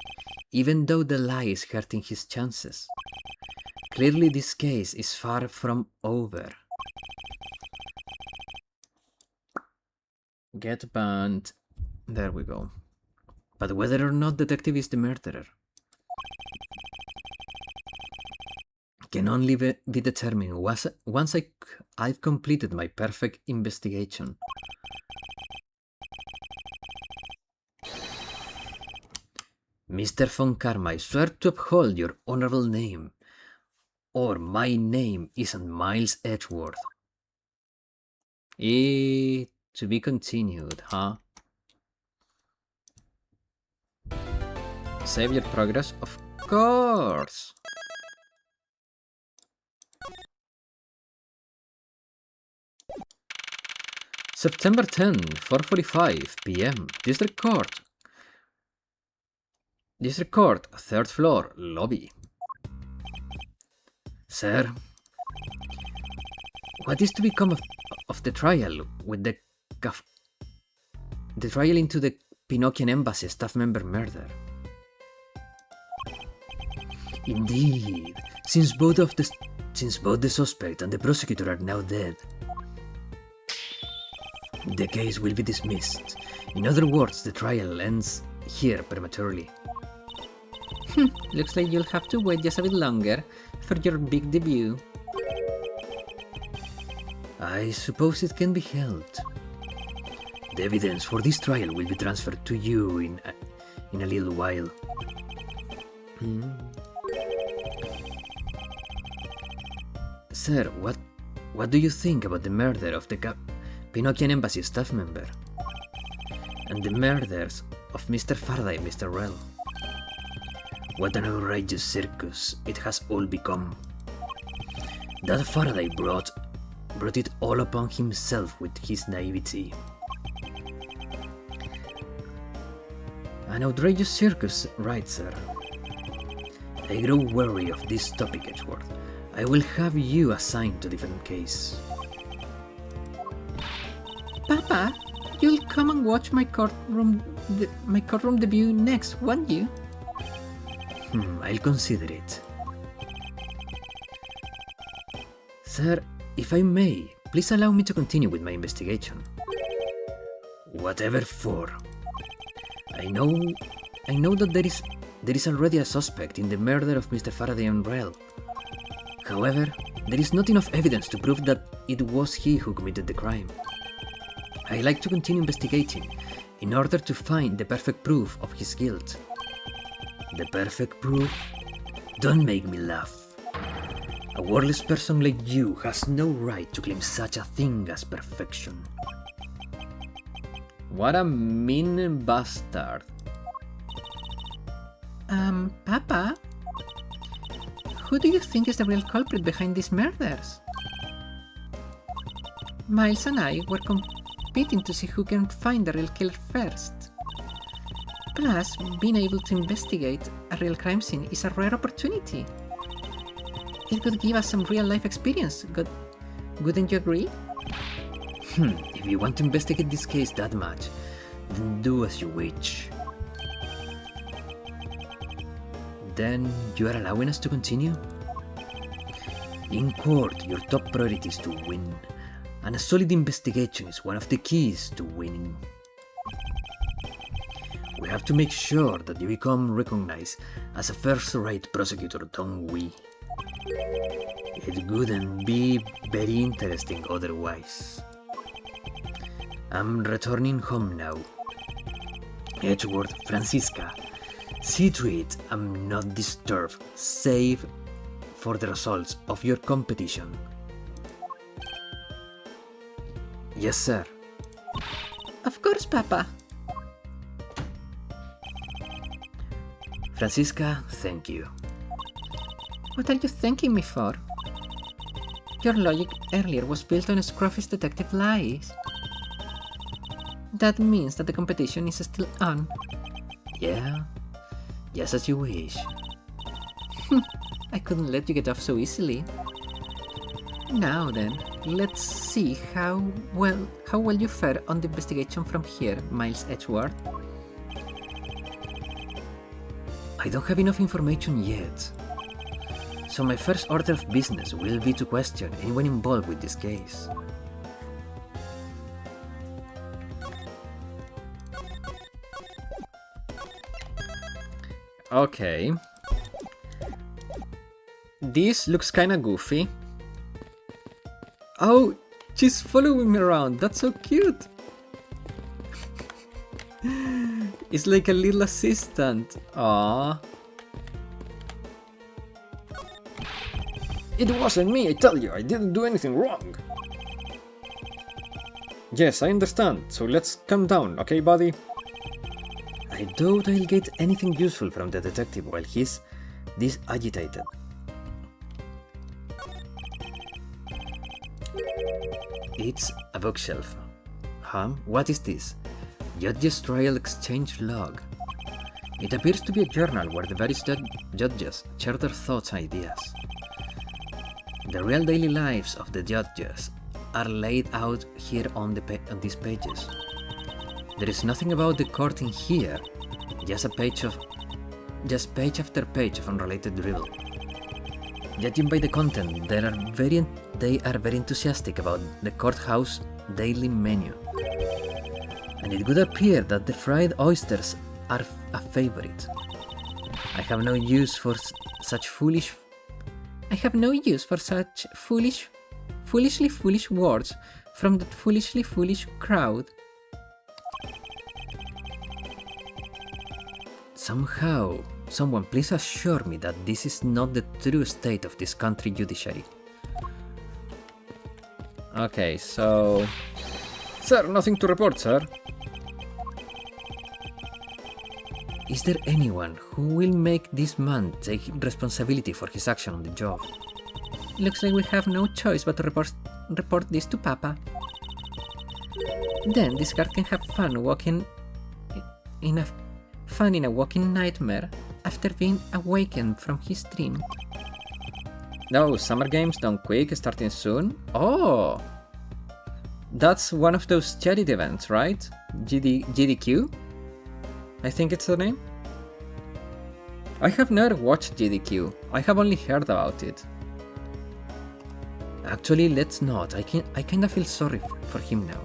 even though the lie is hurting his chances. Clearly this case is far from over. Get banned. There we go. But whether or not Detective is the murderer can only be determined once I've completed my perfect investigation. Mr. Von Karma, I swear to uphold your honorable name, or my name isn't Miles Edgeworth. To be continued, huh? Save your progress, of course. September 10, 4:45 p.m. District Court, 3rd floor, lobby. Sir, what is to become of the trial with the trial into the Pinocchian Embassy staff member murder? Indeed, since both the suspect and the prosecutor are now dead, the case will be dismissed. In other words, the trial ends here prematurely. Looks like you'll have to wait just a bit longer for your big debut. I suppose it can be helped. The evidence for this trial will be transferred to you in a little while. Sir, what do you think about the murder of the Pinocchian Embassy staff member? And the murders of Mr. Faraday and Mr. Rell? What an outrageous circus it has all become. That Faraday brought it all upon himself with his naivety. An outrageous circus, right, sir? I grow weary of this topic, Edgeworth. I will have you assigned to a different case. Papa, you'll come and watch my courtroom debut next, won't you? I'll consider it. Sir, if I may, please allow me to continue with my investigation. Whatever for. I know that there is already a suspect in the murder of Mr. Faraday and Rell. However, there is not enough evidence to prove that it was he who committed the crime. I like to continue investigating in order to find the perfect proof of his guilt. The perfect proof? Don't make me laugh. A worthless person like you has no right to claim such a thing as perfection. What a mean bastard. Papa? Who do you think is the real culprit behind these murders? Miles and I were competing to see who can find the real killer first. Plus, being able to investigate a real crime scene is a rare opportunity. It could give us some real-life experience. Wouldn't you agree? If you want to investigate this case that much, then do as you wish. Then you are allowing us to continue? In court, your top priority is to win, and a solid investigation is one of the keys to winning. We have to make sure that you become recognized as a first-rate prosecutor, don't we? It wouldn't be very interesting otherwise. I'm returning home now. Edgeworth, Francisca, see to it I'm not disturbed, save for the results of your competition. Yes, sir. Of course, Papa. Francisca, thank you. What are you thanking me for? Your logic earlier was built on Scruffy's detective lies. That means that the competition is still on. Yeah, just as you wish. I couldn't let you get off so easily. Now then, let's see how well you fare on the investigation from here, Miles Edgeworth. I don't have enough information yet. So my first order of business will be to question anyone involved with this case. Okay. This looks kinda goofy. Oh, she's following me around. That's so cute. It's like a little assistant. Aww. It wasn't me, I tell you. I didn't do anything wrong. Yes, I understand. So let's calm down, okay, buddy? I doubt I'll get anything useful from the detective while he's this agitated. It's a bookshelf. Huh? What is this? Judges' Trial Exchange Log. It appears to be a journal where the various judges share their thoughts and ideas. The real daily lives of the judges are laid out here on these pages. There is nothing about the court in here, just page after page of unrelated drivel. Judging by the content, they are very enthusiastic about the courthouse daily menu. And it would appear that the fried oysters are a favorite. I have no use for such foolish words from that foolishly foolish crowd. Someone please assure me that this is not the true state of this country judiciary. Okay, so... Sir, nothing to report, sir. Is there anyone who will make this man take responsibility for his action on the job? Looks like we have no choice but to report this to Papa. Then this guard can have fun in a walking nightmare after being awakened from his dream. No, summer games done quick, starting soon. Oh! That's one of those charity events, right? GDQ? I think it's the name? I have never watched GDQ. I have only heard about it. Actually, let's not. I kinda feel sorry for him now.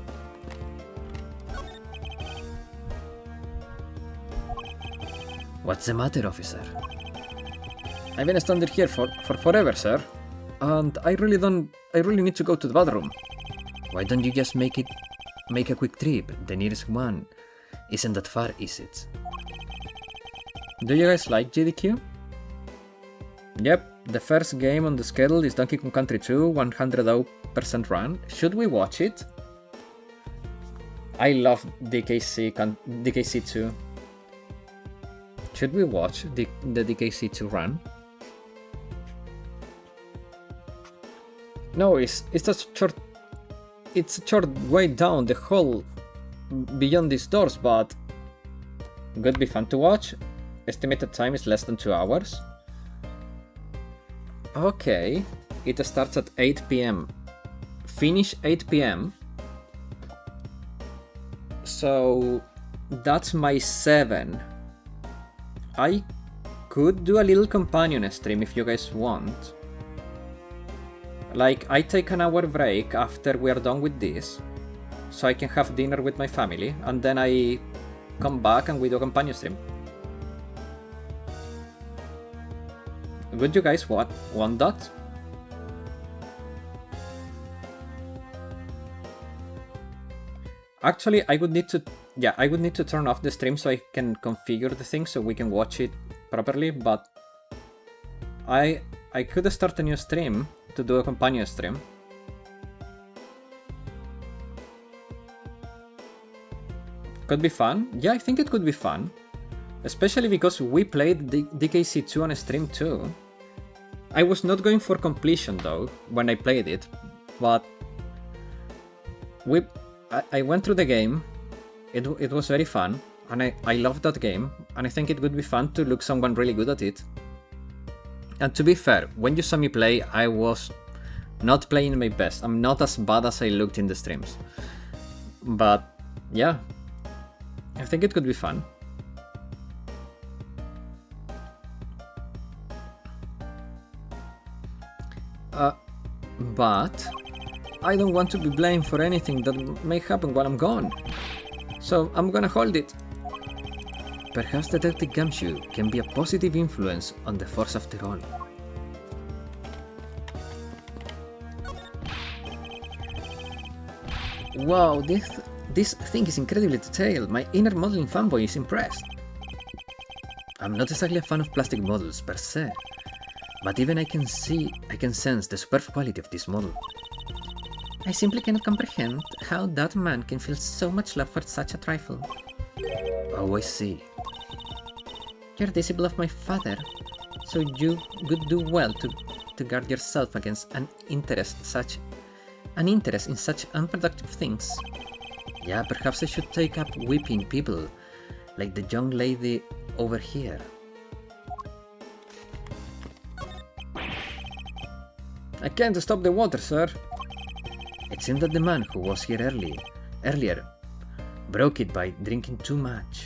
What's the matter, officer? I've been standing here for forever, sir. And I really need to go to the bathroom. Why don't you just make a quick trip? The nearest one isn't that far, is it? Do you guys like GDQ? Yep, the first game on the schedule is Donkey Kong Country 2, 100% run. Should we watch it? I love DKC 2. Should we watch the DKC 2 run? No, it's a short way down the hall beyond these doors, but could be fun to watch. Estimated time is less than 2 hours. Okay, it starts at 8 PM. Finish 8 PM. So that's my 7. I could do a little companion stream if you guys want. Like, I take an hour break after we are done with this, so I can have dinner with my family, and then I come back and we do a companion stream. Would you guys want that? Actually, I would need to turn off the stream so I can configure the thing so we can watch it properly, but I could start a new stream to do a companion stream. Could be fun. Yeah, I think it could be fun. Especially because we played DKC2 on a stream too. I was not going for completion though, when I played it, but I went through the game, it was very fun, and I loved that game, and I think it would be fun to look someone really good at it. And to be fair, when you saw me play, I was not playing my best. I'm not as bad as I looked in the streams. But yeah, I think it could be fun. But I don't want to be blamed for anything that may happen while I'm gone. So I'm gonna hold it. Perhaps Detective Gumshoe can be a positive influence on the force after all. Wow, this thing is incredibly detailed. My inner modeling fanboy is impressed. I'm not exactly a fan of plastic models per se, but even I can sense the superb quality of this model. I simply cannot comprehend how that man can feel so much love for such a trifle. Oh, I see. You're a disciple of my father, so you would do well to guard yourself against an interest in such unproductive things. Yeah, perhaps I should take up whipping people, like the young lady over here. I can't stop the water, sir. It seemed that the man who was here earlier broke it by drinking too much.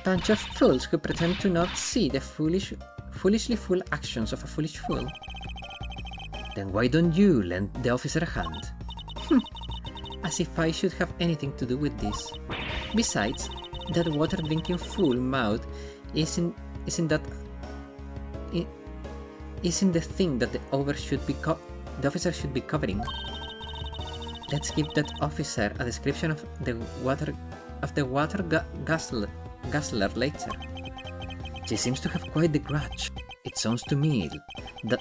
Bunch of fools who pretend to not see the foolishly fool actions of a foolish fool. Then why don't you lend the officer a hand? As if I should have anything to do with this. Besides, that water-drinking fool mouth isn't the thing that the officer should be covering. Let's give that officer a description of the water guzzler later. She seems to have quite the grudge. It sounds to me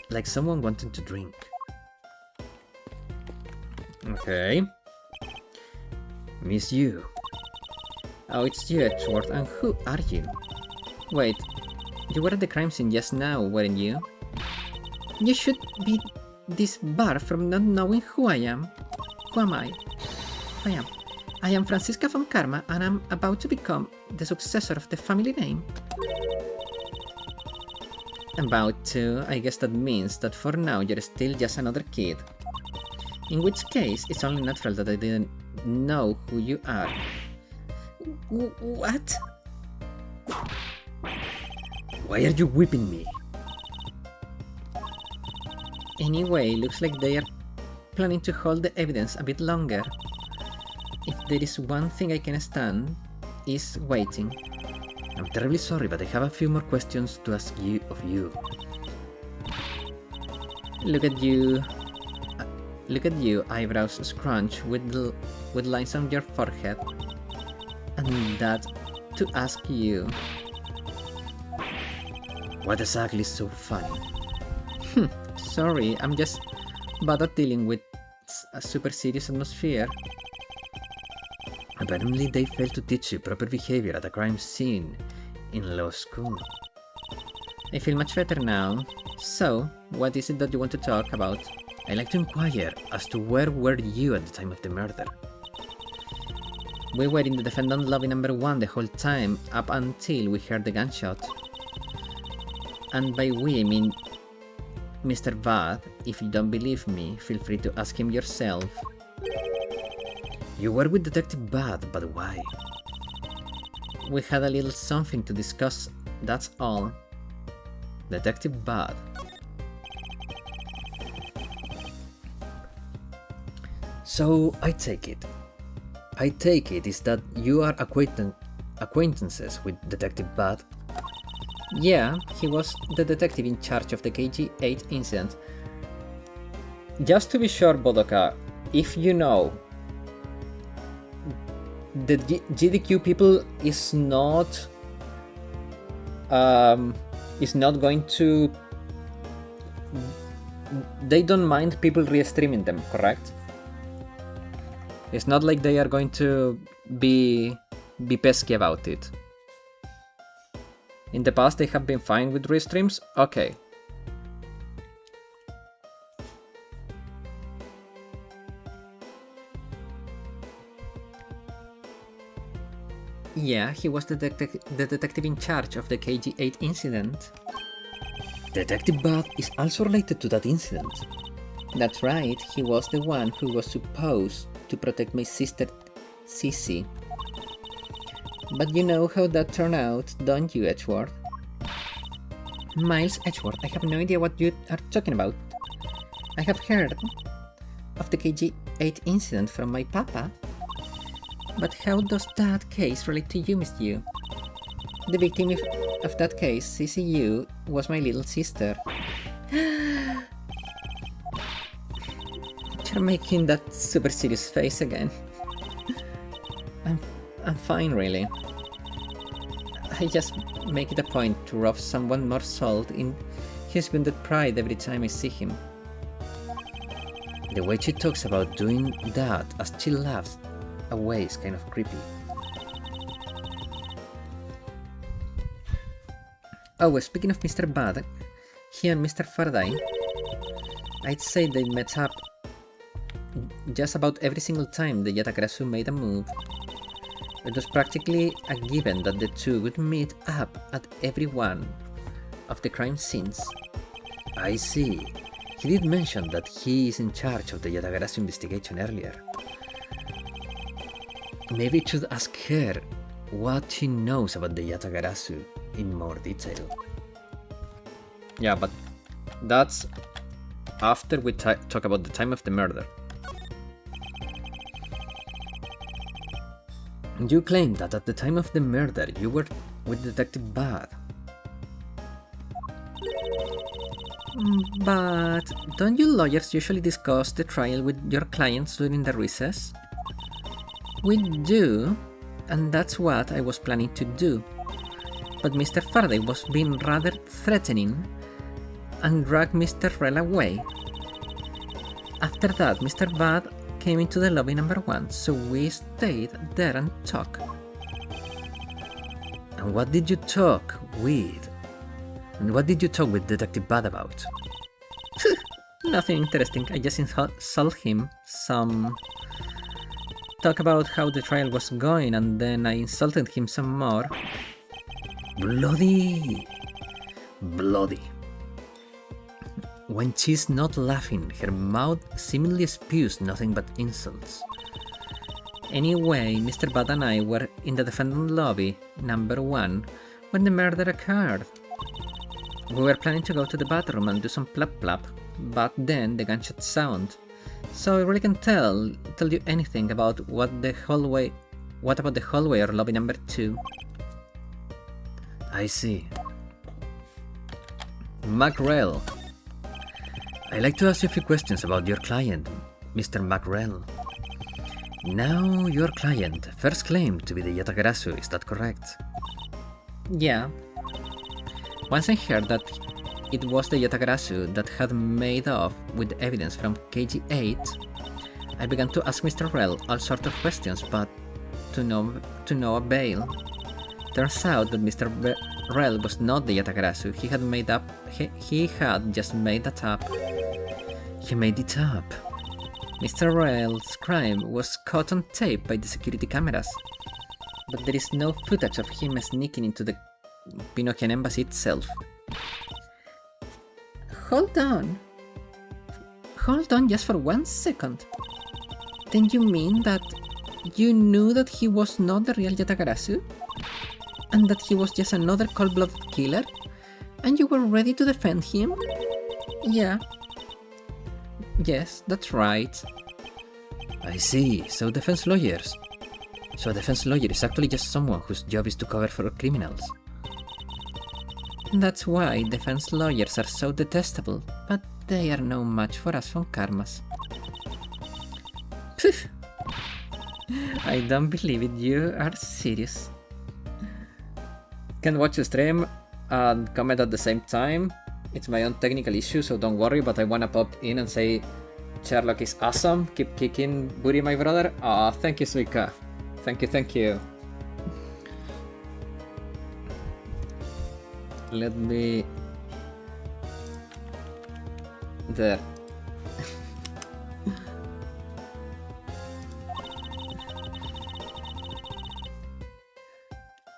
like someone wanting to drink. Okay. Miss you. Oh, it's you, Edgeworth, and who are you? Wait, you were at the crime scene just now, weren't you? You should be disbarred from not knowing who I am. Who am I? I am Francisca von Karma, and I'm about to become the successor of the family name. About to, I guess that means that for now you're still just another kid. In which case, it's only natural that I didn't know who you are. What? Why are you whipping me? Anyway, looks like they are planning to hold the evidence a bit longer. If there is one thing I can stand, is waiting. I'm terribly sorry, but I have a few more questions to ask you of you. Look at you, eyebrows scrunched with lines on your forehead. And that to ask you. What exactly is so funny? Sorry, I'm just bad at dealing with a super serious atmosphere. Apparently they failed to teach you proper behavior at a crime scene in law school. I feel much better now. So, what is it that you want to talk about? I'd like to inquire as to where were you at the time of the murder? We were in the defendant lobby number 1 the whole time, up until we heard the gunshot. And by we, I mean Mr. Vad. If you don't believe me, feel free to ask him yourself. You were with Detective Vad, but why? We had a little something to discuss That's all. Detective Bud. So I take it is that you are acquaintances with Detective Bud? Yeah, he was the detective in charge of the KG-8 incident. Just to be sure, Bodoka, if you know, the GDQ people is not going to... They don't mind people re-streaming them, correct? It's not like they are going to be pesky about it. In the past they have been fine with restreams? Okay. Yeah, he was the detective in charge of the KG-8 incident. Detective Bud is also related to that incident. That's right, he was the one who was supposed to protect my sister, Sissy. But you know how that turned out, don't you, Edgeworth? Miles Edgeworth, I have no idea what you are talking about. I have heard of the KG-8 incident from my papa. But how does that case relate to you, Miss Yu? The victim of that case, Sissy Yu, was my little sister. You're making that super serious face again. I'm fine, really. I just make it a point to rub someone more salt in his wounded pride every time I see him. The way she talks about doing that as she laughs away is kind of creepy. Oh, speaking of Mr. Bud, he and Mr. Faraday, I'd say they met up just about every single time the Yatagarasu made a move. It was practically a given that the two would meet up at every one of the crime scenes. I see. He did mention that he is in charge of the Yatagarasu investigation earlier. Maybe we should ask her what she knows about the Yatagarasu in more detail. Yeah, but that's after we talk about the time of the murder. You claim that at the time of the murder you were with Detective Bud. But don't you lawyers usually discuss the trial with your clients during the recess? We do, and that's what I was planning to do. But Mr. Faraday was being rather threatening and dragged Mr. Rell away. After that, Mr. Bud came into the lobby number 1, so we stayed there and talked. And what did you talk with Detective Bud about? Nothing interesting, I just insult him some... Talk about how the trial was going, and then I insulted him some more. Bloody. When she's not laughing, her mouth seemingly spews nothing but insults. Anyway, Mr. Bud and I were in the defendant lobby, number 1, when the murder occurred. We were planning to go to the bathroom and do some plap, but then the gunshot sound. So I really can't tell you anything about what about the hallway or lobby number 2. I see. Macrell. I'd like to ask you a few questions about your client, Mr. Macrell. Now, your client first claimed to be the Yatagarasu, is that correct? Yeah. Once I heard that it was the Yatagarasu that had made off with the evidence from KG-8, I began to ask Mr. Rell all sorts of questions, but to no avail. Turns out that Mr. Rell was not the Yatagarasu. He had just made that up. He made it up. Mr. Rell's crime was caught on tape by the security cameras, but there is no footage of him sneaking into the Pinocchian embassy itself. Hold on just for 1 second. Then you mean that you knew that he was not the real Yatagarasu? And that he was just another cold-blooded killer? And you were ready to defend him? Yeah. Yes, that's right. I see, so defense lawyers. So a defense lawyer is actually just someone whose job is to cover for criminals. That's why defense lawyers are so detestable, but they are no match for us von Karmas. Pfft. I don't believe it, you are serious. Can watch the stream and comment at the same time. It's my own technical issue, so don't worry, but I wanna pop in and say Sherlock is awesome. Keep kicking booty, my brother. Aw, thank you, Suika. Thank you, thank you. Let me... There.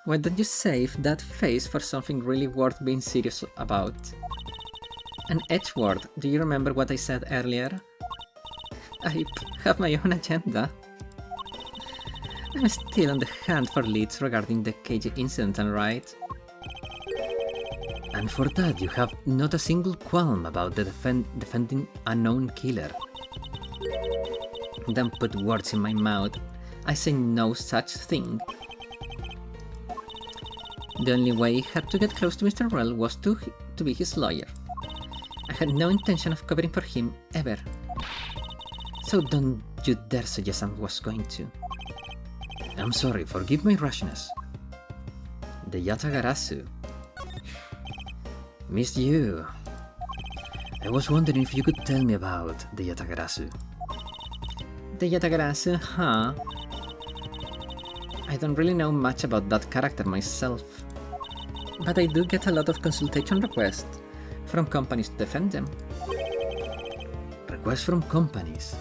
Why don't you save that face for something really worth being serious about? And Edgeworth, do you remember what I said earlier? I have my own agenda. I'm still on the hunt for leads regarding the KG incident, right? And for that you have not a single qualm about the defending a known killer. Don't put words in my mouth. I say no such thing. The only way I had to get close to Mr. Rell was to be his lawyer. I had no intention of covering for him, ever. So don't you dare suggest I was going to. I'm sorry, forgive my rashness. The Yatagarasu. Missed you. I was wondering if you could tell me about the Yatagarasu. The Yatagarasu, huh? I don't really know much about that character myself. But I do get a lot of consultation requests from companies to defend them. Requests from companies?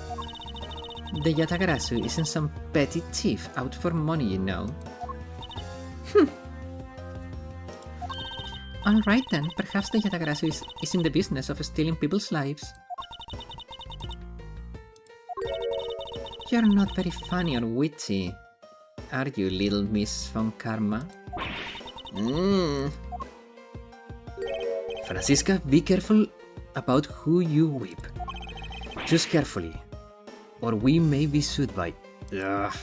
The Yatagarasu isn't some petty thief out for money, you know. Alright then, perhaps the Yatagarasu is in the business of stealing people's lives. You're not very funny or witty, are you, little Miss von Karma? Francisca, be careful about who you whip. Choose carefully, or we may be sued by... Ugh.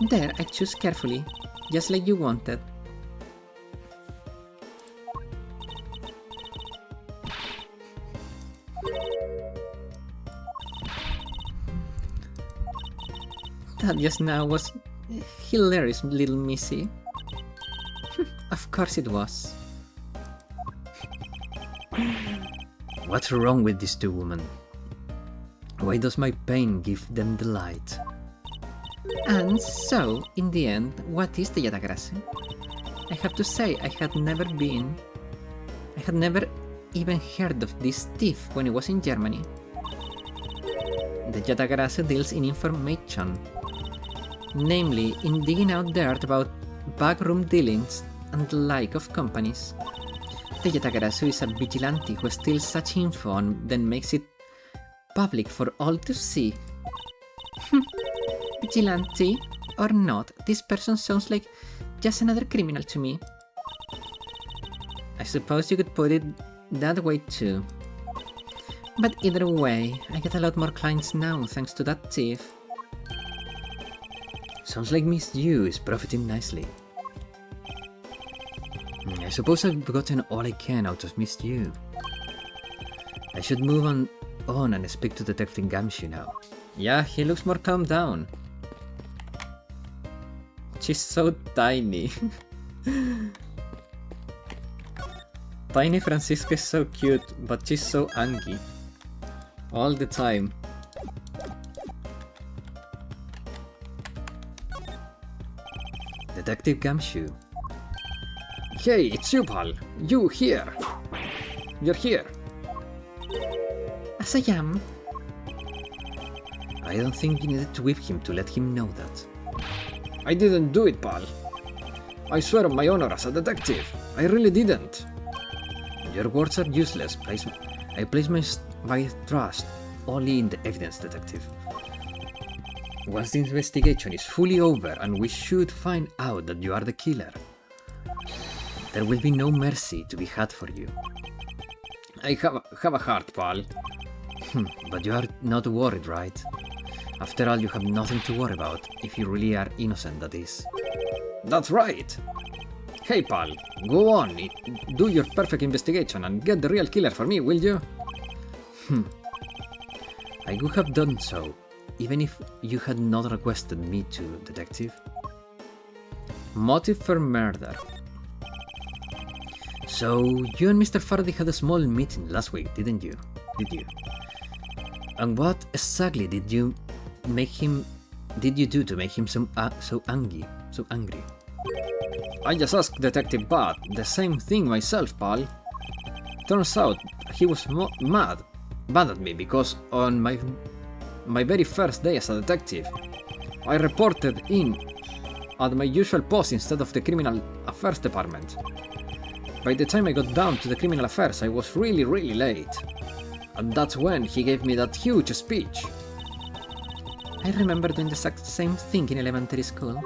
There, I choose carefully, just like you wanted. That just now was hilarious, little missy. Of course it was. What's wrong with these two women? Why does my pain give them delight? And so, in the end, what is the Yatagarasu? I have to say, I had never even heard of this thief when I was in Germany. The Yatagarasu deals in information, namely in digging out dirt about backroom dealings and the like of companies. The Yatagarasu is a vigilante who steals such info and then makes it public for all to see. Vigilante or not, this person sounds like just another criminal to me. I suppose you could put it that way too. But either way, I get a lot more clients now thanks to that thief. Sounds like Miss Yu is profiting nicely. I suppose I've gotten all I can out of Miss Yu. I should move on and speak to Detective Gamshu now. Yeah, he looks more calmed down. She's so tiny. Tiny Francisca is so cute, but she's so angry. All the time. Detective Gamshu. Hey, it's you, pal. You here. You're here. As I am. I don't think you needed to whip him to let him know that. I didn't do it, pal. I swear on my honor as a detective. I really didn't. Your words are useless. I place my trust only in the evidence, detective. Once the investigation is fully over and we should find out that you are the killer, There will be no mercy to be had for you. I have a heart, pal. But you are not worried, right? After all, you have nothing to worry about, if you really are innocent, that is. That's right. Hey, pal, go on, do your perfect investigation and get the real killer for me, will you? I would have done so, even if you had not requested me to, detective. Motive for murder. So, you and Mr. Faraday had a small meeting last week, didn't you? Did you? And what exactly did you do to make him so angry? I just asked Detective Bud the same thing myself, pal. Turns out he was mad at me because on my very first day as a detective, I reported in at my usual post instead of the Criminal Affairs Department. By the time I got down to the Criminal Affairs, I was really late. And that's when he gave me that huge speech. I remember doing the exact same thing in elementary school.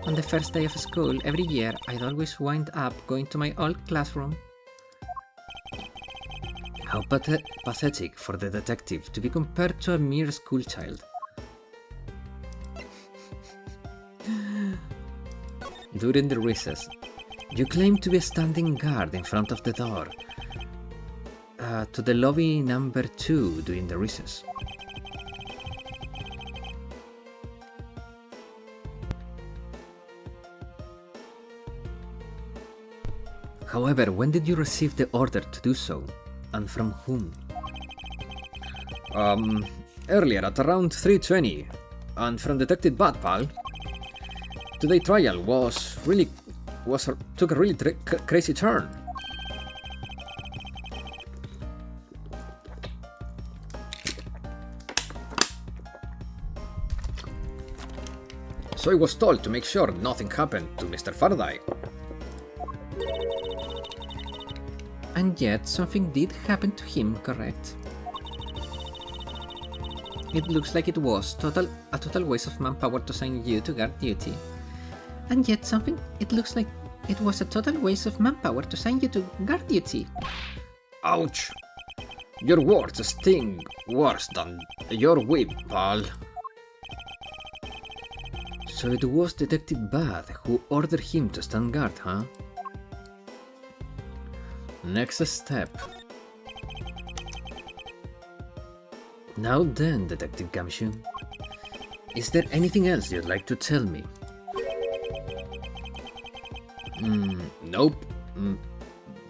On the first day of school, every year, I'd always wind up going to my old classroom. How pathetic for the detective to be compared to a mere schoolchild. During the recess, you claimed to be standing guard in front of the door to the lobby number 2 during the recess. However, when did you receive the order to do so? And from whom? Earlier at around 3:20, and from Detective Bud, pal. Today's trial took a really crazy turn. So I was told to make sure nothing happened to Mr. Faraday. And yet, something did happen to him, correct? It looks like it was a total waste of manpower to assign you to guard duty. And yet, it looks like it was a total waste of manpower to assign you to guard duty. Ouch! Your words sting worse than your whip, pal. So it was Detective Bud who ordered him to stand guard, huh? Next step. Now then, Detective Gumshoe, is there anything else you'd like to tell me? Nope.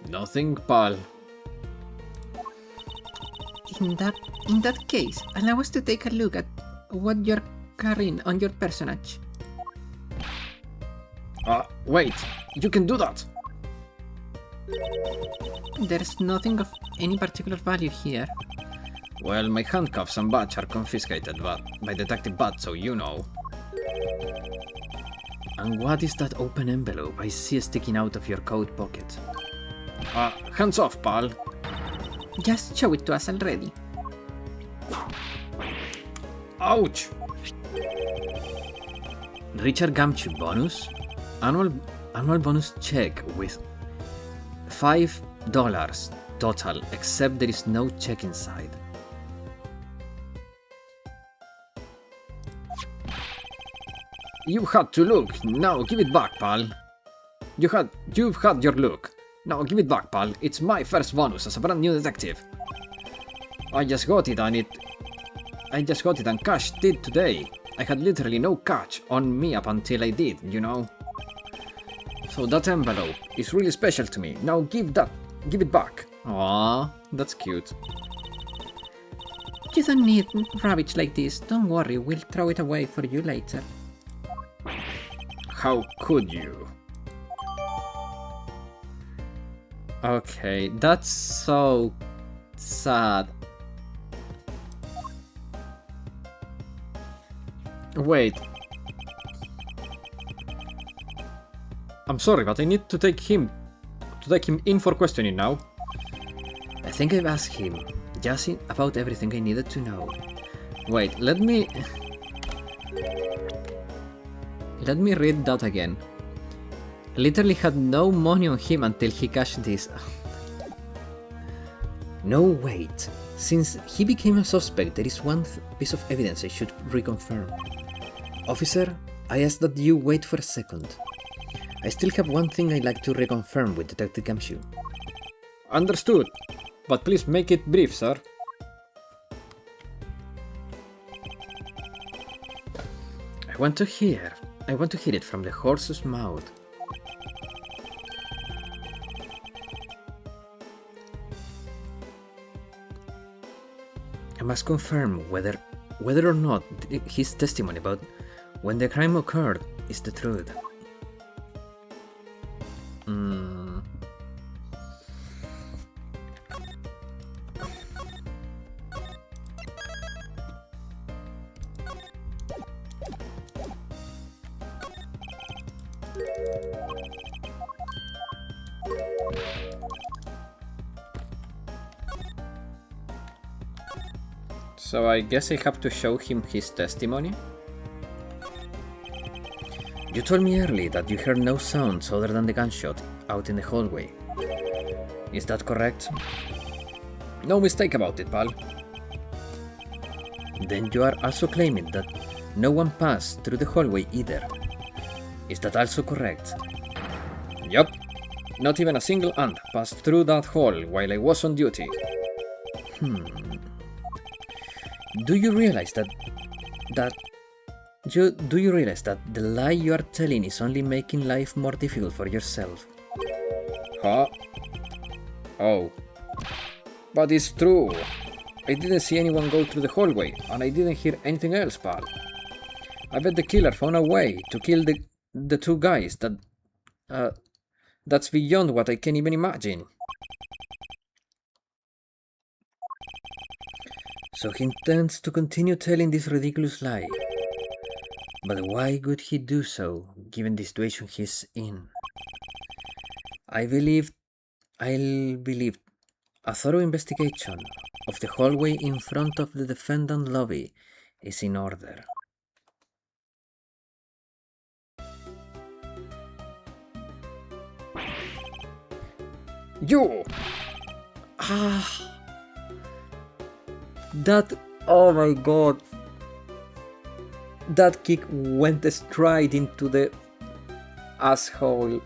Nothing, pal. In that case, allow us to take a look at what you're carrying on your personage. Wait, you can do that! There's nothing of any particular value here. Well, my handcuffs and badge are confiscated by Detective Bud, so you know. And what is that open envelope I see sticking out of your coat pocket? Hands off, pal. Just show it to us already. Ouch! Richard Gumshoe bonus? Annual bonus check with $5 total, except there is no check inside. You had to look. Now give it back, pal. You've had your look. Now give it back, pal. It's my first bonus as a brand new detective. I just got it and cashed it today. I had literally no cash on me up until I did, you know. So that envelope is really special to me. Now give it back. Aww, that's cute. You don't need rubbish like this. Don't worry, we'll throw it away for you later. How could you? Okay, that's so sad. Wait. I'm sorry, but I need to take him in for questioning now. I think I've asked him just about everything I needed to know. Wait, let me read that again. literally had no money on him until he cashed this. No, wait. Since he became a suspect, there is one piece of evidence I should reconfirm. Officer, I ask that you wait for a second. I still have one thing I'd like to reconfirm with Detective Gamshu. Understood. But please make it brief, sir. I want to hear it from the horse's mouth. I must confirm whether or not his testimony about when the crime occurred is the truth. So I guess I have to show him his testimony? You told me earlier that you heard no sounds other than the gunshot out in the hallway. Is that correct? No mistake about it, pal. Then you are also claiming that no one passed through the hallway either. Is that also correct? Yup. Not even a single ant passed through that hall while I was on duty. Do you realize that the lie you are telling is only making life more difficult for yourself? Huh? Oh. But it's true. I didn't see anyone go through the hallway, and I didn't hear anything else, pal. I bet the killer found a way to kill the two guys that's beyond what I can even imagine. So he intends to continue telling this ridiculous lie. But why would he do so, given the situation he's in? I'll believe a thorough investigation of the hallway in front of the defendant lobby is in order. You! Oh my god. That kick went straight into the asshole.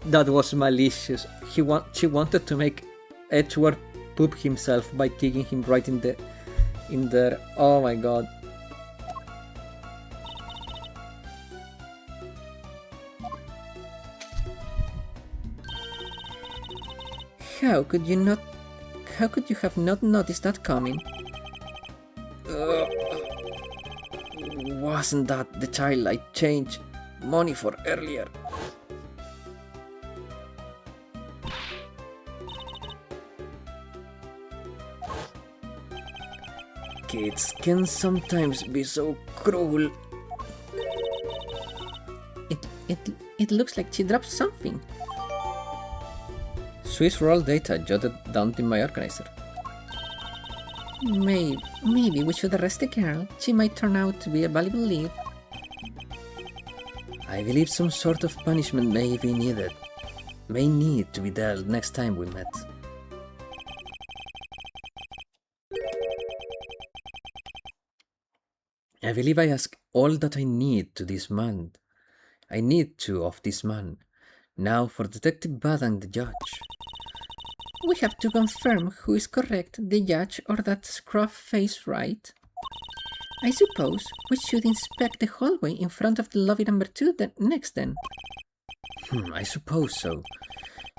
That was malicious. She wanted to make Edgeworth poop himself by kicking him right in there. Oh my god. How could you have not noticed that coming? Wasn't that the child I changed money for earlier? Kids can sometimes be so cruel. It looks like she dropped something. Swiss roll data jotted down in my organizer. Maybe we should arrest the girl. She might turn out to be a valuable lead. I believe some sort of punishment may be needed. May need to be dealt next time we met. I believe I ask all that I need to this man. I need to of this man. Now for Detective Bad and the judge. We have to confirm who is correct, the judge or that scruff face, right? I suppose we should inspect the hallway in front of the lobby number 2 next then. I suppose so.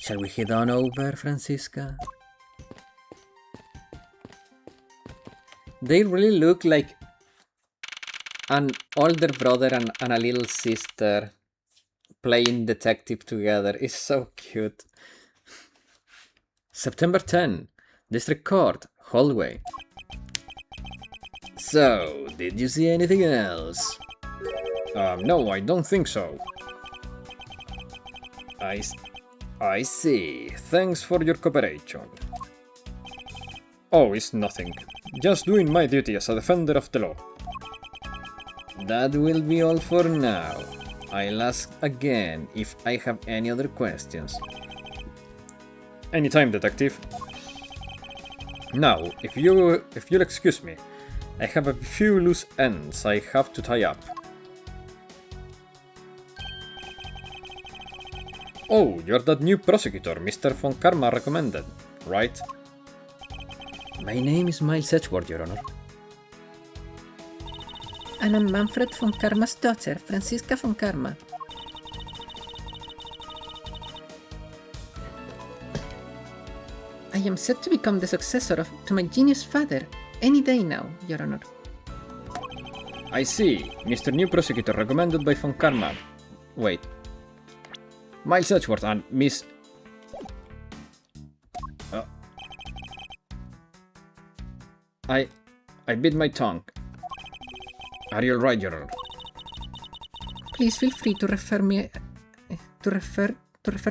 Shall we head on over, Francisca? They really look like an older brother and a little sister playing detective together. It's so cute. September 10, District Court, hallway. So, did you see anything else? No, I don't think so. I see. Thanks for your cooperation. Oh, it's nothing. Just doing my duty as a defender of the law. That will be all for now. I'll ask again if I have any other questions. Anytime, detective. Now, if you'll excuse me, I have a few loose ends I have to tie up. Oh, you're that new prosecutor Mr. Von Karma recommended, right? My name is Miles Edgeworth, Your Honor. And I'm Manfred von Karma's daughter, Franziska von Karma. I am set to become the successor to my genius father any day now, Your Honor. I see. Mr. New Prosecutor recommended by Von Karma. Wait. Miles Edgeworth and Miss... I bit my tongue. Are you alright, Your Honor? Please feel free to refer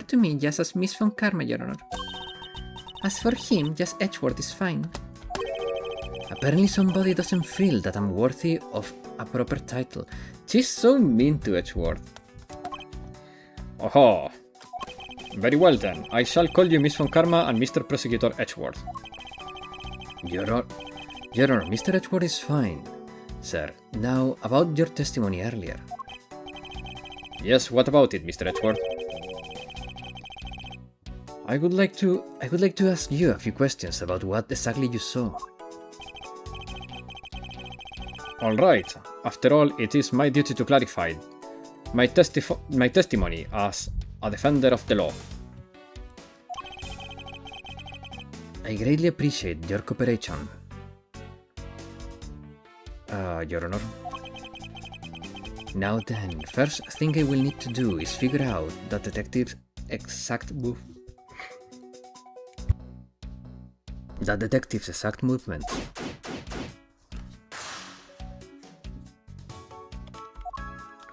to me just as Miss von Karma, Your Honor. As for him, just Edgeworth is fine. Apparently somebody doesn't feel that I'm worthy of a proper title. She's so mean to Edgeworth. Oh, very well then. I shall call you Miss Von Karma and Mr. Prosecutor Edgeworth. Your Honor, Mr. Edgeworth is fine, sir. Now, about your testimony earlier. Yes, what about it, Mr. Edgeworth? I would like to ask you a few questions about what exactly you saw. Alright, after all, it is my duty to clarify my testimony as a defender of the law. I greatly appreciate your cooperation. Your Honor. Now then, first thing I will need to do is figure out the detective's exact movement.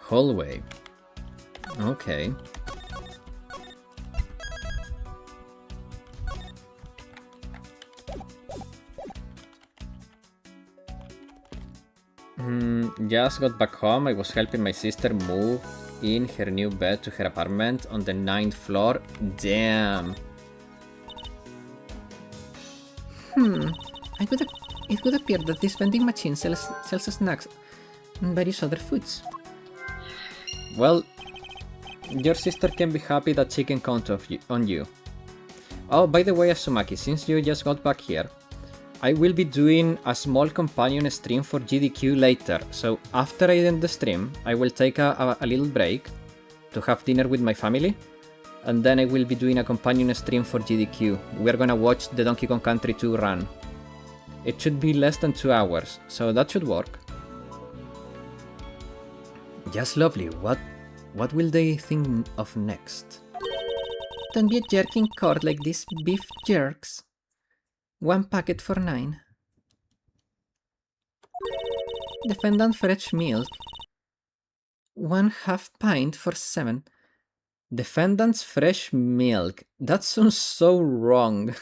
Hallway. Okay. Just got back home. I was helping my sister move in her new bed to her apartment on the 9th floor. Damn. It would appear that this vending machine sells snacks and various other foods. Well, your sister can be happy that she can count on you. Oh, by the way, Asumaki, since you just got back here, I will be doing a small companion stream for GDQ later, so after I end the stream, I will take a little break to have dinner with my family, and then I will be doing a companion stream for GDQ. We're gonna watch the Donkey Kong Country 2 run. It should be less than 2 hours, so that should work. Just lovely. What will they think of next? Don't be a jerk in court like these beef jerks. 1 packet for 9. Defendant fresh milk. 1/2 pint for 7. Defendant's fresh milk. That sounds so wrong.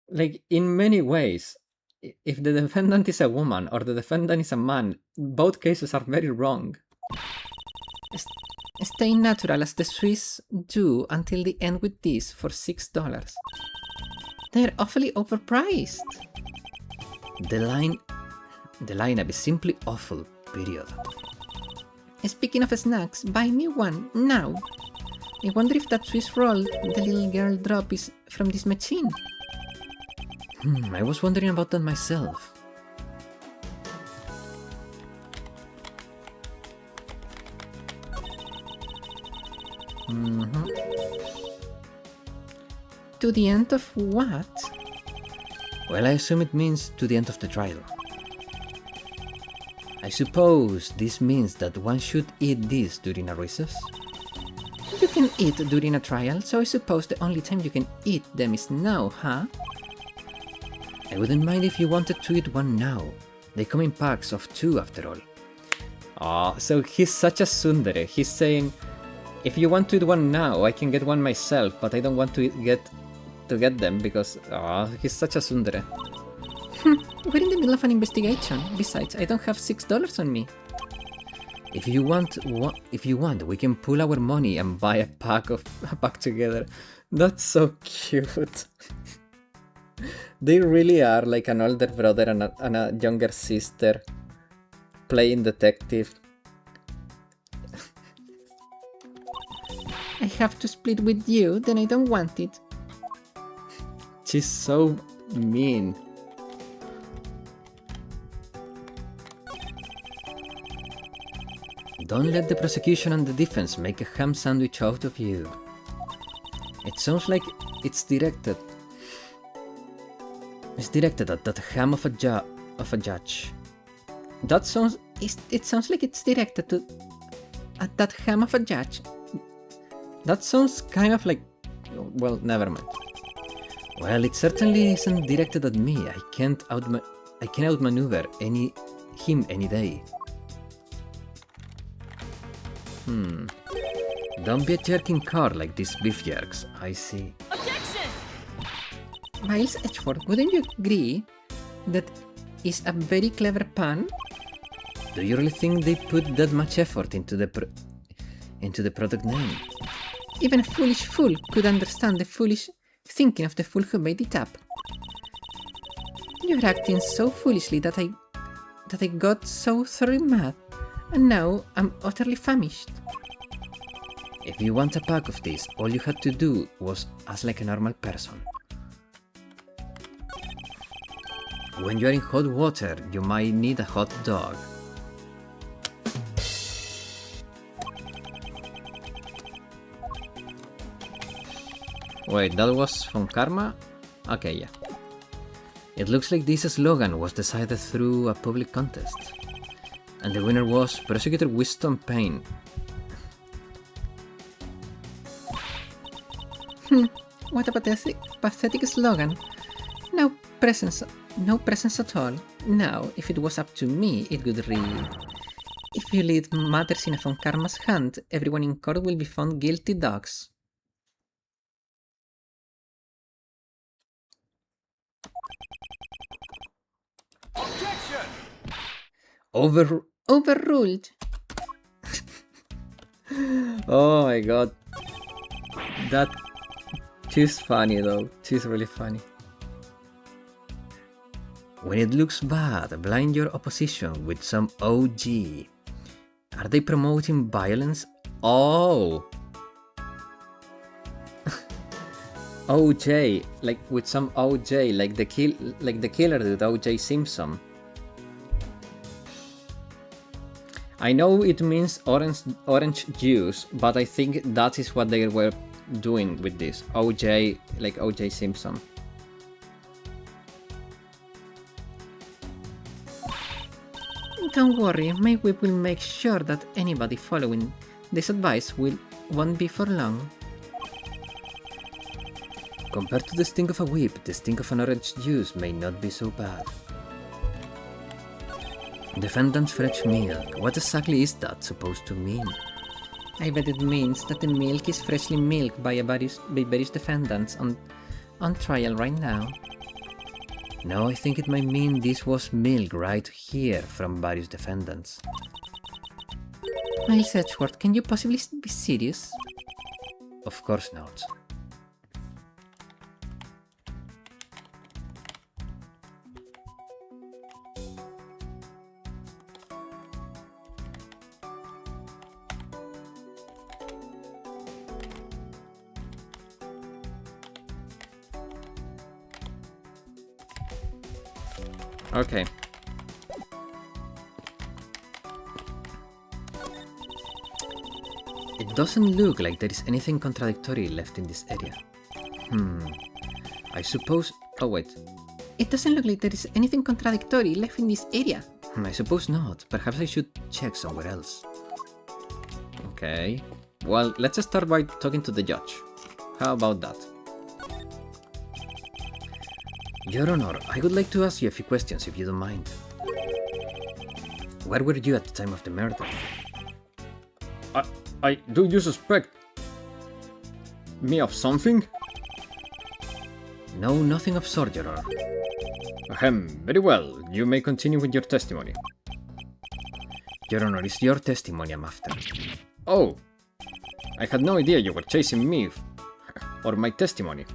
Like, in many ways, if the defendant is a woman or the defendant is a man, both cases are very wrong. Stay natural as the Swiss do until the end with this for $6. They're awfully overpriced. The lineup is simply awful, period. Speaking of snacks, buy me one, now. I wonder if that Swiss roll the little girl drop is from this machine. I was wondering about that myself. To the end of what? Well, I assume it means to the end of the trial. I suppose this means that one should eat this during a recess? You can eat during a trial, so I suppose the only time you can eat them is now, huh? I wouldn't mind if you wanted to eat one now. They come in packs of 2 after all. Ah, so he's such a tsundere. He's saying, if you want to eat one now, I can get one myself, but I don't want to get them because he's such a tsundere. We're in the middle of an investigation. Besides, I don't have $6 on me. If you want, we can pool our money and buy a pack together. That's so cute. They really are like an older brother and a younger sister playing detective. I have to split with you, then I don't want it. She's so mean. Don't let the prosecution and the defense make a ham sandwich out of you. It sounds like it's directed. It's directed at that ham of a judge. That sounds... It sounds like it's directed at that ham of a judge. That sounds kind of like... Well, never mind. Well, it certainly isn't directed at me. I can outmaneuver him any day. Don't be a jerking car like these beef jerks. I see. Miles Edgeworth, wouldn't you agree that is a very clever pun? Do you really think they put that much effort into the product name? Even a foolish fool could understand the foolish thinking of the fool who made it up. You're acting so foolishly that I got so thoroughly mad, and now I'm utterly famished. If you want a pack of these, all you had to do was act like a normal person. When you're in hot water, you might need a hot dog. Wait, that was from Karma? Okay, yeah. It looks like this slogan was decided through a public contest. And the winner was Prosecutor Winston Payne. What a pathetic slogan. No presence at all. Now, if it was up to me, it would read: if you leave matters in a Von Karma's hand, everyone in court will be found guilty dogs. Objection! Overruled. Oh my god. She's funny though. She's really funny. When it looks bad, blind your opposition with some OG. Are they promoting violence? Oh! OJ, like with some OJ, like the killer dude, OJ Simpson. I know it means orange juice, but I think that is what they were doing with this. OJ, like OJ Simpson. Don't worry, my whip will make sure that anybody following this advice won't be for long. Compared to the stink of a whip, the stink of an orange juice may not be so bad. Defendant's fresh milk. What exactly is that supposed to mean? I bet it means that the milk is freshly milked by various defendants on trial right now. No, I think it might mean this was milk right here from various defendants. Miles Edgeworth, can you possibly be serious? Of course not. Okay. It doesn't look like there is anything contradictory left in this area. I suppose... Oh wait. It doesn't look like there is anything contradictory left in this area. I suppose not. Perhaps I should check somewhere else. Okay. Well, let's start by talking to the judge. How about that? Your Honor, I would like to ask you a few questions if you don't mind. Where were you at the time of the murder? Do you suspect me of something? No, nothing absurd, Your Honor. Ahem, very well. You may continue with your testimony. Your Honor, it's your testimony I'm after. Oh! I had no idea you were chasing me or my testimony.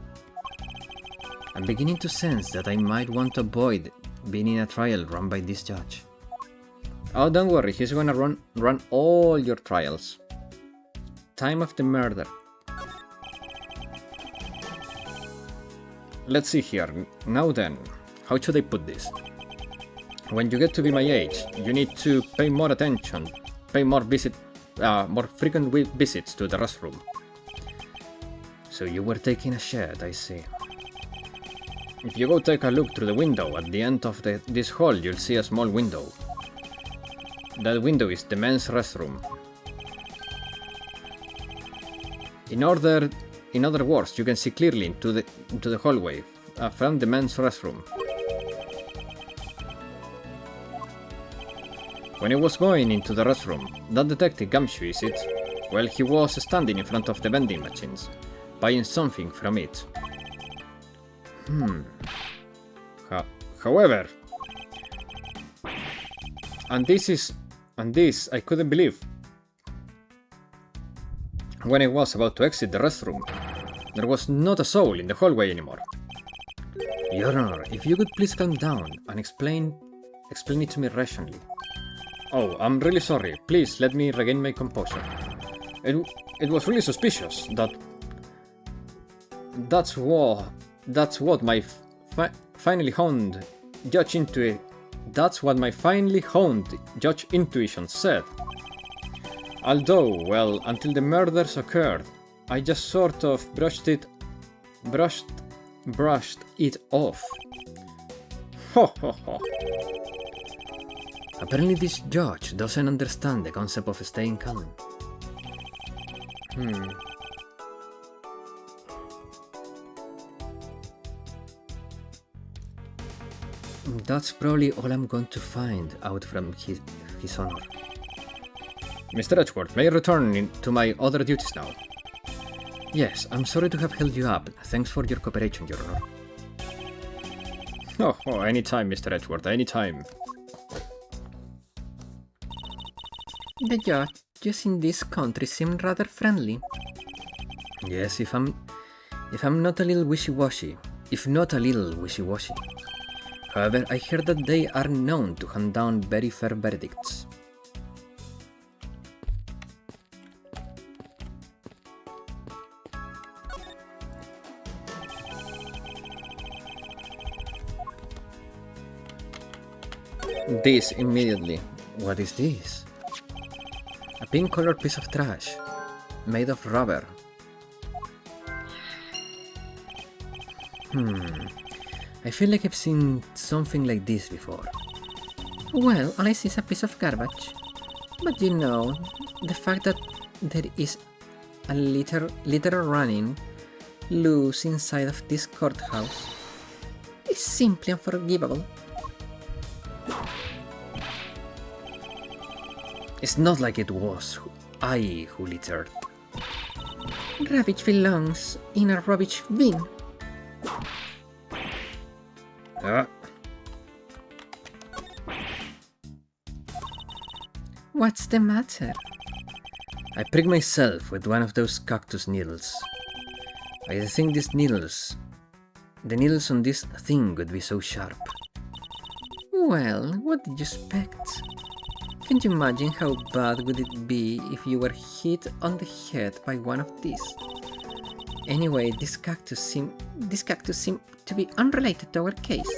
I'm beginning to sense that I might want to avoid being in a trial run by this judge. Oh, don't worry, he's gonna run all your trials. Time of the murder. Let's see here. Now then, how should I put this? When you get to be my age, you need to pay more attention, pay more frequent visits to the restroom. So you were taking a shed, I see. If you go take a look through the window at the end of this hall, you'll see a small window. That window is the men's restroom. In other words, you can see clearly into the hallway from the men's restroom. When I was going into the restroom, that detective Gumshoe, is it? Well, he was standing in front of the vending machines, buying something from it. However, and this I couldn't believe. When I was about to exit the restroom, there was not a soul in the hallway anymore. Your Honor, if you could please calm down and explain it to me rationally. Oh, I'm really sorry. Please let me regain my composure. It was really suspicious that's what my finely honed judge intuition said. Although, well, until the murders occurred, I just sort of brushed it off. Ho ho ho. Apparently this judge doesn't understand the concept of staying calm. That's probably all I'm going to find out from his honor. Mr. Edgeworth, may I return to my other duties now? Yes, I'm sorry to have held you up. Thanks for your cooperation, Your Honor. Oh, anytime, Mr. Edgeworth, anytime. The judges in this country seem rather friendly. Yes, if I'm not a little wishy-washy. However, I heard that they are known to hand down very fair verdicts. This immediately. What is this? A pink-colored piece of trash, made of rubber. I feel like I've seen something like this before. Well, all I see is a piece of garbage. But you know, the fact that there is a litter running loose inside of this courthouse is simply unforgivable. It's not like it was I who littered. Rubbish belongs in a rubbish bin. What's the matter? I pricked myself with one of those cactus needles. I didn't think the needles on this thing would be so sharp. Well, what did you expect? Can you imagine how bad would it be if you were hit on the head by one of these? Anyway, this cactus seem to be unrelated to our case.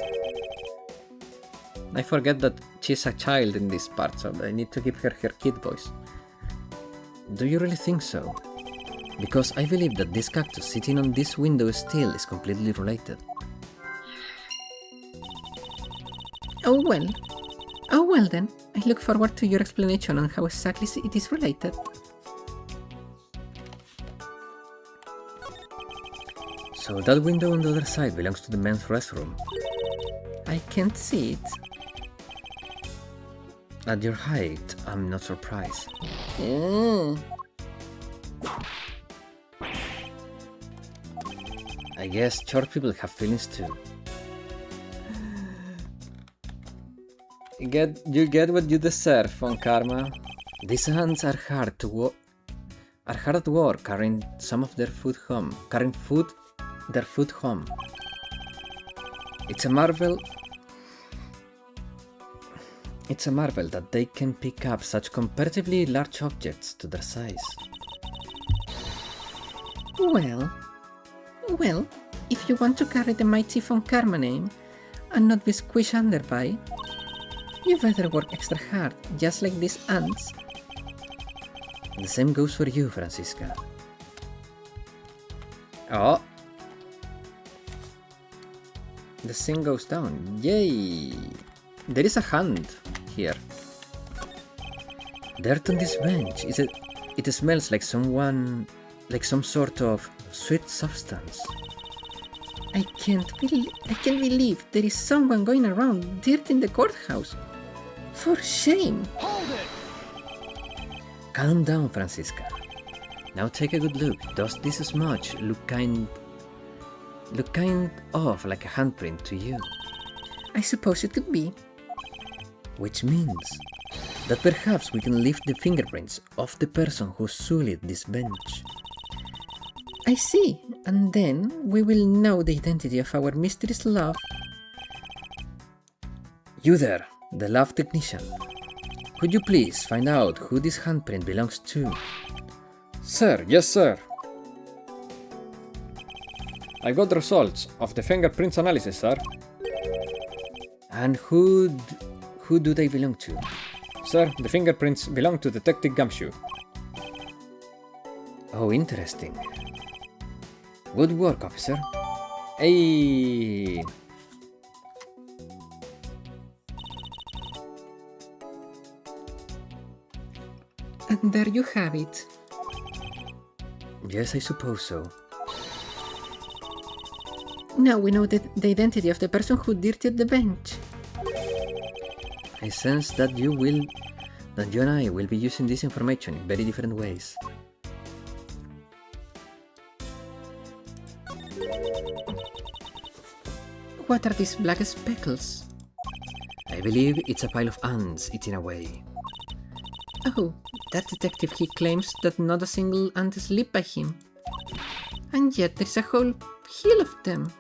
I forget that she's a child in this part, so I need to give her kid voice. Do you really think so? Because I believe that this cactus sitting on this window still is completely related. Oh well then, I look forward to your explanation on how exactly it is related. So that window on the other side belongs to the men's restroom. I can't see it. At your height, I'm not surprised. I guess short people have feelings too. You get what you deserve, Von Karma. These ants are hard at work carrying some of their food home. Their food home. It's a marvel that they can pick up such comparatively large objects to their size. Well, if you want to carry the mighty Von Karma name and not be squished under by, you better work extra hard, just like these ants. The same goes for you, Francisca. Oh. The thing goes down. Yay! There is a hand here. Dirt on this bench. It smells like some sort of sweet substance. I can't believe there is someone going around dirt in the courthouse. For shame! Hold it! Calm down, Francisca. Now take a good look. Does this smudge look kind of like a handprint to you? I suppose it could be. Which means that perhaps we can lift the fingerprints of the person who sullied this bench. I see, and then we will know the identity of our mysterious love. You there, the love technician. Could you please find out who this handprint belongs to? Sir, yes sir. I got the results of the fingerprints analysis, sir. And who do they belong to? Sir, the fingerprints belong to Detective Gumshoe. Oh, interesting. Good work, officer. Hey. And there you have it. Yes, I suppose so. Now we know the identity of the person who dirtied the bench. I sense that you and I will be using this information in very different ways. What are these black speckles? I believe it's a pile of ants eating away. Oh, that detective, he claims that not a single ant sleep by him. And yet there's a whole hill of them.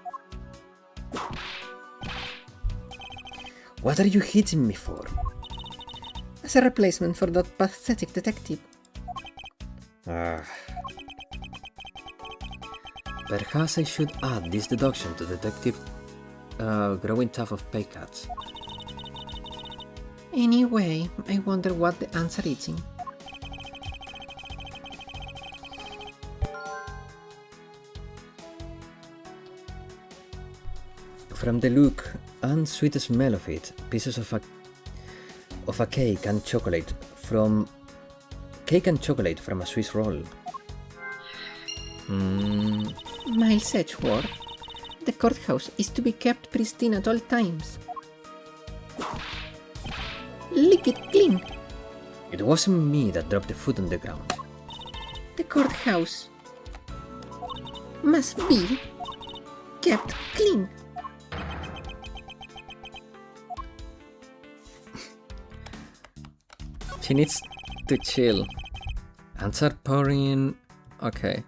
What are you hitting me for? As a replacement for that pathetic detective. Perhaps I should add this deduction to detective growing tough of pay cuts. Anyway, I wonder what the ants are eating. From the look and sweet smell of it, pieces of a cake and chocolate from a Swiss roll. Miles Edgeworth, the courthouse is to be kept pristine at all times. Lick it clean. It wasn't me that dropped the food on the ground. The courthouse must be kept clean. She needs to chill. Ants are pouring. Okay.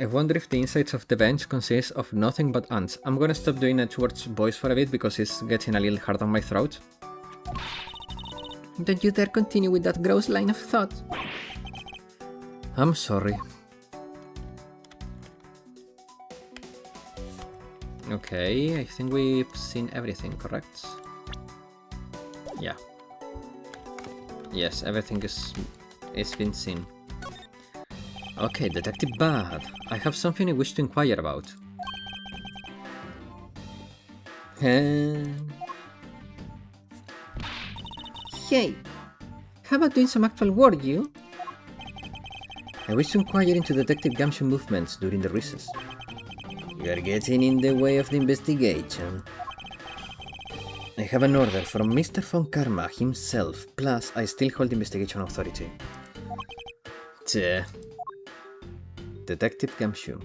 I wonder if the insides of the bench consist of nothing but ants. I'm gonna stop doing Edgeworth's voice for a bit because it's getting a little hard on my throat. Don't you dare continue with that gross line of thought. I'm sorry. Okay, I think we've seen everything, correct? Yeah. Yes, everything is been seen. Okay, Detective Bad. I have something I wish to inquire about. Hey, how about doing some actual work, you? I wish to inquire into Detective Gumshoe movements during the recess. You are getting in the way of the investigation. I have an order from Mr. Von Karma himself, plus I still hold investigation authority. Detective Gumshoe.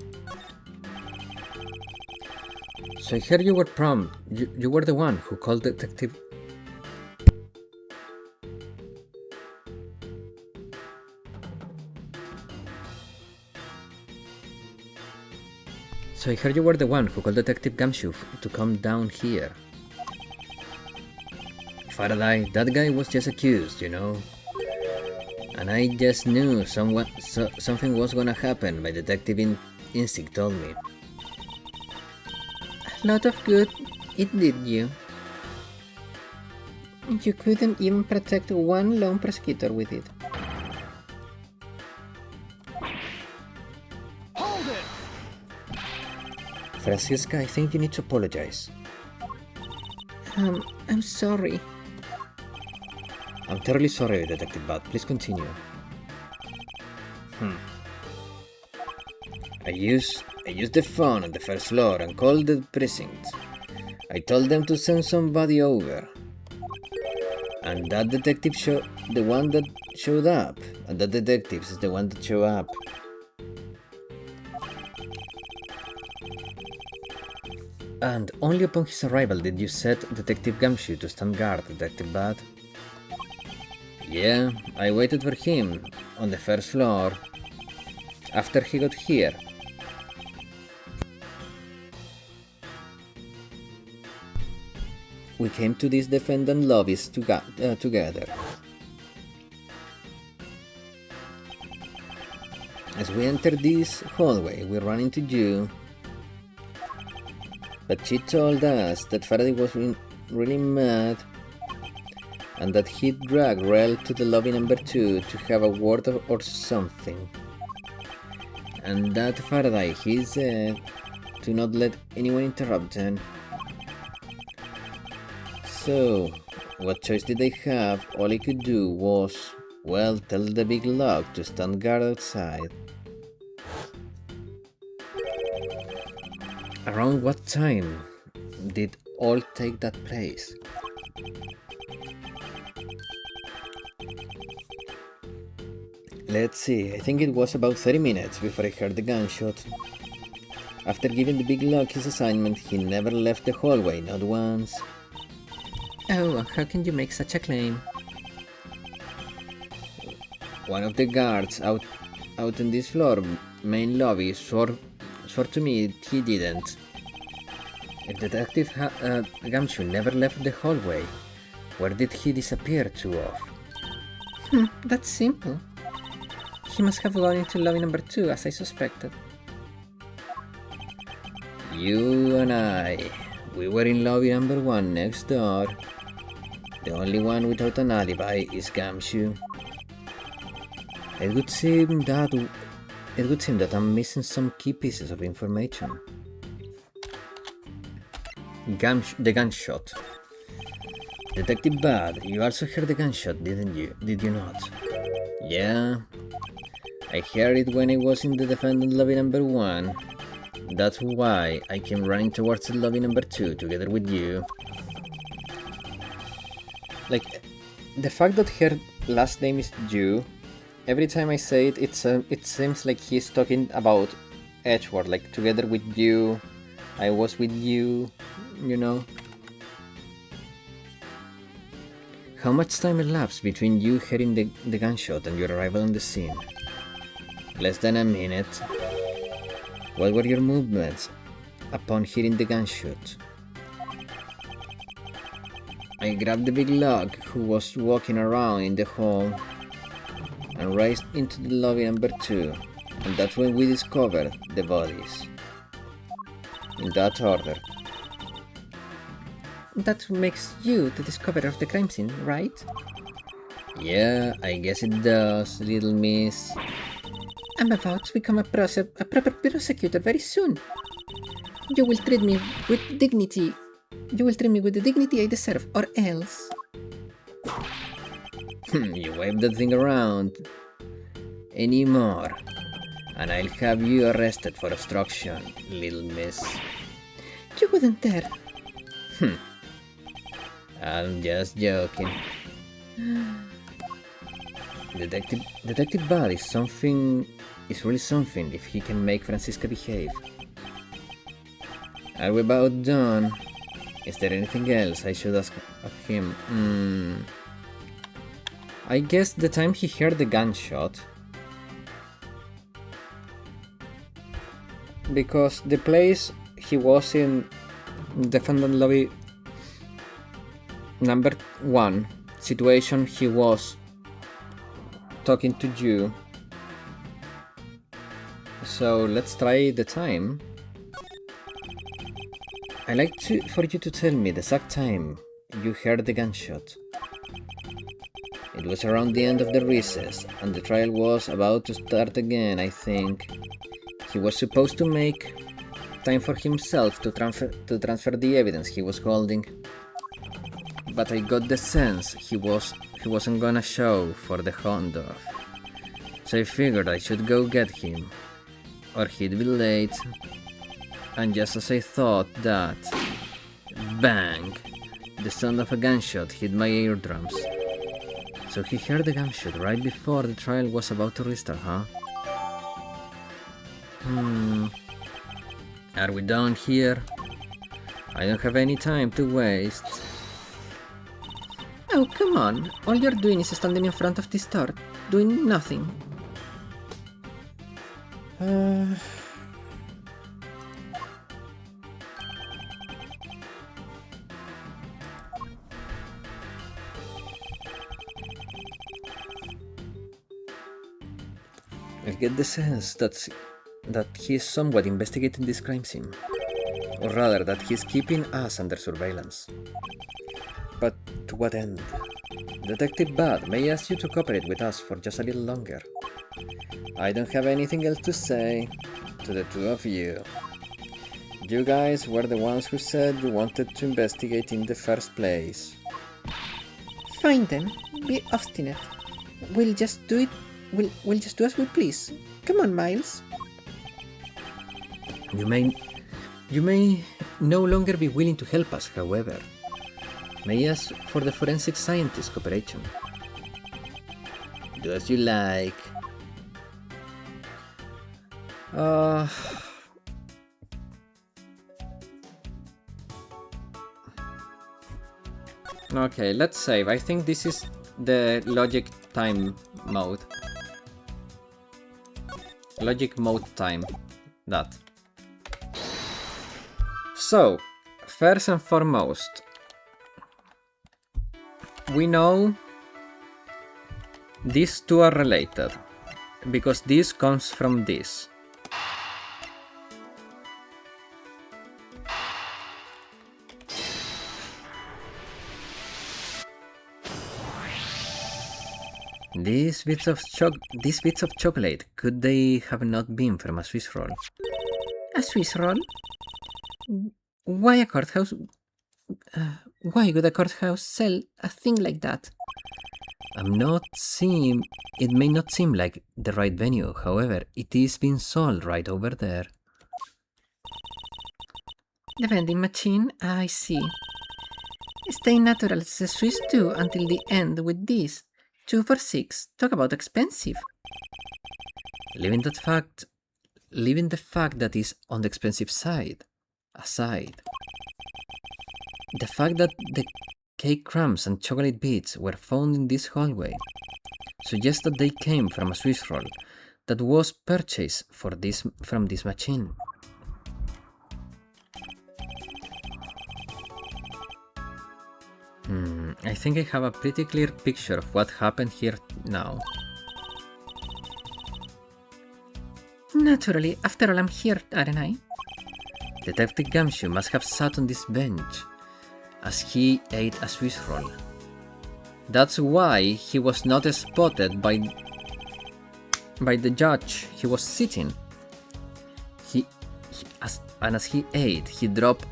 So I heard you were you were the one who called Detective... So I heard you were the one who called Detective Gumshoe to come down here. Faraday, that guy was just accused, you know. And I just knew something was gonna happen. My detective instinct told me. A lot of good it did you. You couldn't even protect one lone prosecutor with it. Hold it! Francisca, I think you need to apologize. I'm sorry. I'm terribly sorry, Detective Bud. Please continue. I used the phone on the first floor and called the precinct. I told them to send somebody over. And that detective the one that showed up. And that detective is the one that showed up. And only upon his arrival did you set Detective Gumshoe to stand guard, Detective Bud. Yeah, I waited for him on the first floor after he got here. We came to these defendant lobbies together. As we entered this hallway, we ran into you. But she told us that Faraday was really mad and that he'd drag Rel to the lobby number 2 to have a word or something. And that Faraday, he said, to not let anyone interrupt them. So, what choice did they have? All he could do was, well, tell the big log to stand guard outside. Around what time did all take that place? Let's see, I think it was about 30 minutes before I heard the gunshot. After giving the big log his assignment, he never left the hallway, not once. Oh, how can you make such a claim? One of the guards out in this floor main lobby swore to me he didn't. If Detective Gumshoe never left the hallway, where did he disappear to off? That's simple. He must have gone into lobby number 2, as I suspected. You and I, we were in lobby number 1 next door. The only one without an alibi is Gumshoe. It would seem that I'm missing some key pieces of information. The gunshot. Detective Bud, you also heard the gunshot, didn't you? Did you not? Yeah. I heard it when I was in the defendant lobby number 1. That's why I came running towards the lobby number 2 together with you. Like, the fact that her last name is Jew, every time I say it, it seems like he's talking about Edgeworth, like together with you, I was with you, you know. How much time elapsed between you hearing the gunshot and your arrival on the scene? Less than a minute. What were your movements upon hearing the gunshot? I grabbed the big log who was walking around in the hall and raced into the lobby number 2, and that's when we discovered the bodies. In that order. That makes you the discoverer of the crime scene, right? Yeah, I guess it does, little miss. I'm about to become a proper prosecutor very soon. You will treat me with dignity. You will treat me with the dignity I deserve, or else. You wave that thing around anymore, and I'll have you arrested for obstruction, little miss. You wouldn't dare. I'm just joking. Detective Bud is really something if he can make Francisca behave. Are we about done? Is there anything else I should ask of him? I guess the time he heard the gunshot. Because the place he was in, defendant lobby number 1 situation, he was talking to you. So let's try the time. I'd like for you to tell me the exact time you heard the gunshot. It was around the end of the recess, and the trial was about to start again, I think. He was supposed to make time for himself to transfer the evidence he was holding. But I got the sense he wasn't gonna show for the handoff. So I figured I should go get him, or he'd be late. And just as I thought that, bang! The sound of a gunshot hit my eardrums. So he heard the gunshot right before the trial was about to restart, huh? Are we done here? I don't have any time to waste. Oh, come on. All you're doing is standing in front of this door, doing nothing. I get the sense that he is somewhat investigating this crime scene. Or rather, that he's keeping us under surveillance. But to what end? Detective Bud may ask you to cooperate with us for just a little longer. I don't have anything else to say to the two of you. You guys were the ones who said you wanted to investigate in the first place. Fine then. Be obstinate. We'll just do it. We'll just do as we please. Come on, Miles. You may no longer be willing to help us, however. May ask for the forensic scientist cooperation. Do as you like. Okay, let's save. I think this is the logic time mode. Logic mode time. That. So, first and foremost, we know these two are related because this comes from this. These bits of chocolate, could they have not been from a Swiss roll? A Swiss roll? Why a courthouse? Why would a courthouse sell a thing like that? It may not seem like the right venue, however, it is being sold right over there. The vending machine? I see. Stay natural as the Swiss do until the end with this. 2 for 6. Talk about expensive. Leaving the fact that is on the expensive side aside, the fact that the cake crumbs and chocolate bits were found in this hallway suggests that they came from a Swiss roll that was purchased from this machine. I think I have a pretty clear picture of what happened here now. Naturally, after all, I'm here, aren't I? Detective Gumshoe must have sat on this bench as he ate a Swiss roll. That's why he was not spotted by the judge. He was sitting. As he ate, he dropped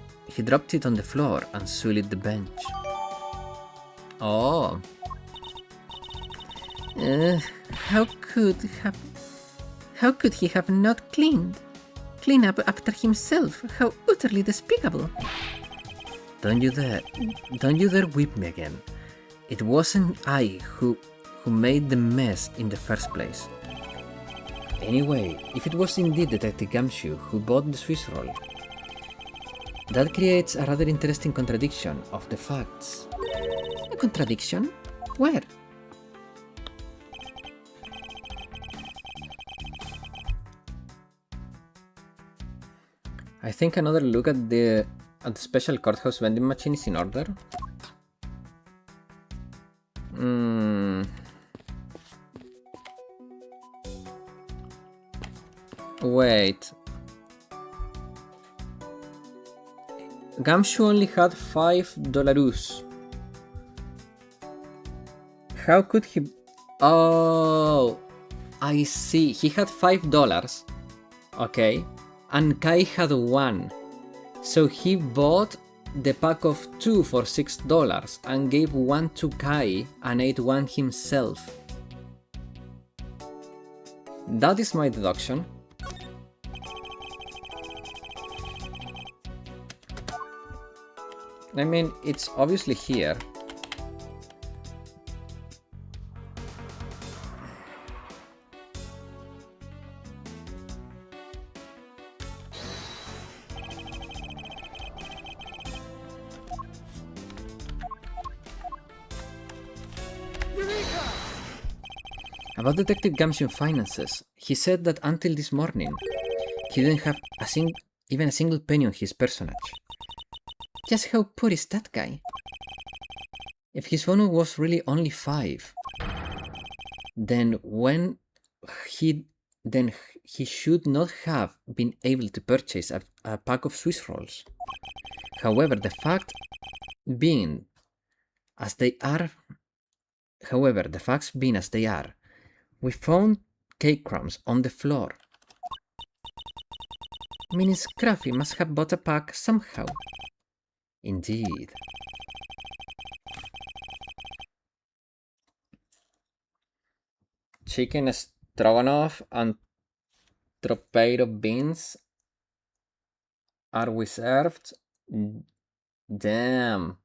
it on the floor and soiled the bench. Oh. How could he have not cleaned up after himself? How utterly despicable! Don't you dare whip me again. It wasn't I who who made the mess in the first place. Anyway, if it was indeed Detective Gumshoe who bought the Swiss roll, that creates a rather interesting contradiction of the facts. A contradiction? Where? I think another look at the special courthouse vending machine is in order. Wait. Gumshoe only had $5. How could he... Oh, I see. He had $5. Okay. And Kai had 1. So he bought the pack of 2 for $6 and gave 1 to Kai and ate 1 himself. That is my deduction. I mean, it's obviously here. About Detective Gumshoe finances, he said that until this morning, he didn't have even a single penny on his personage. Just how poor is that guy? If his bonus was really only 5, then he should not have been able to purchase a pack of Swiss rolls. However, the facts being as they are, we found cake crumbs on the floor. Meaning Scruffy must have bought a pack somehow. Indeed. Chicken stroganoff and tropeiro beans are we served? Damn.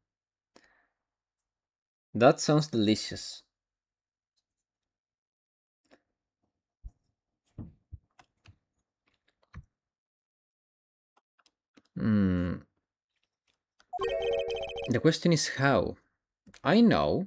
That sounds delicious. The question is how. I know.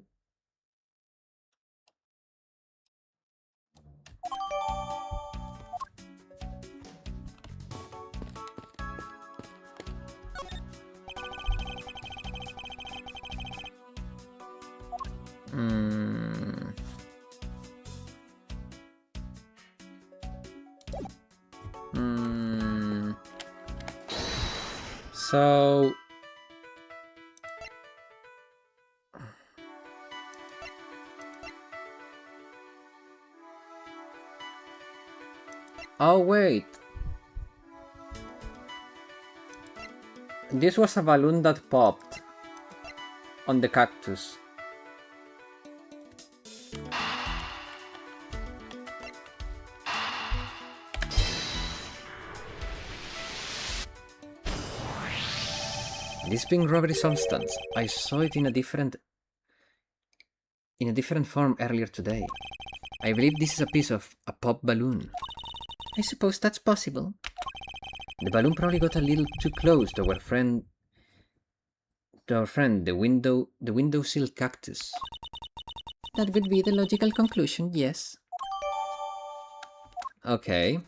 So... Oh wait. This was a balloon that popped on the cactus. This being robbery substance, I saw it in a different form earlier today. I believe this is a piece of a pop balloon. I suppose that's possible. The balloon probably got a little too close to our friend, the windowsill cactus. That would be the logical conclusion, yes. Okay.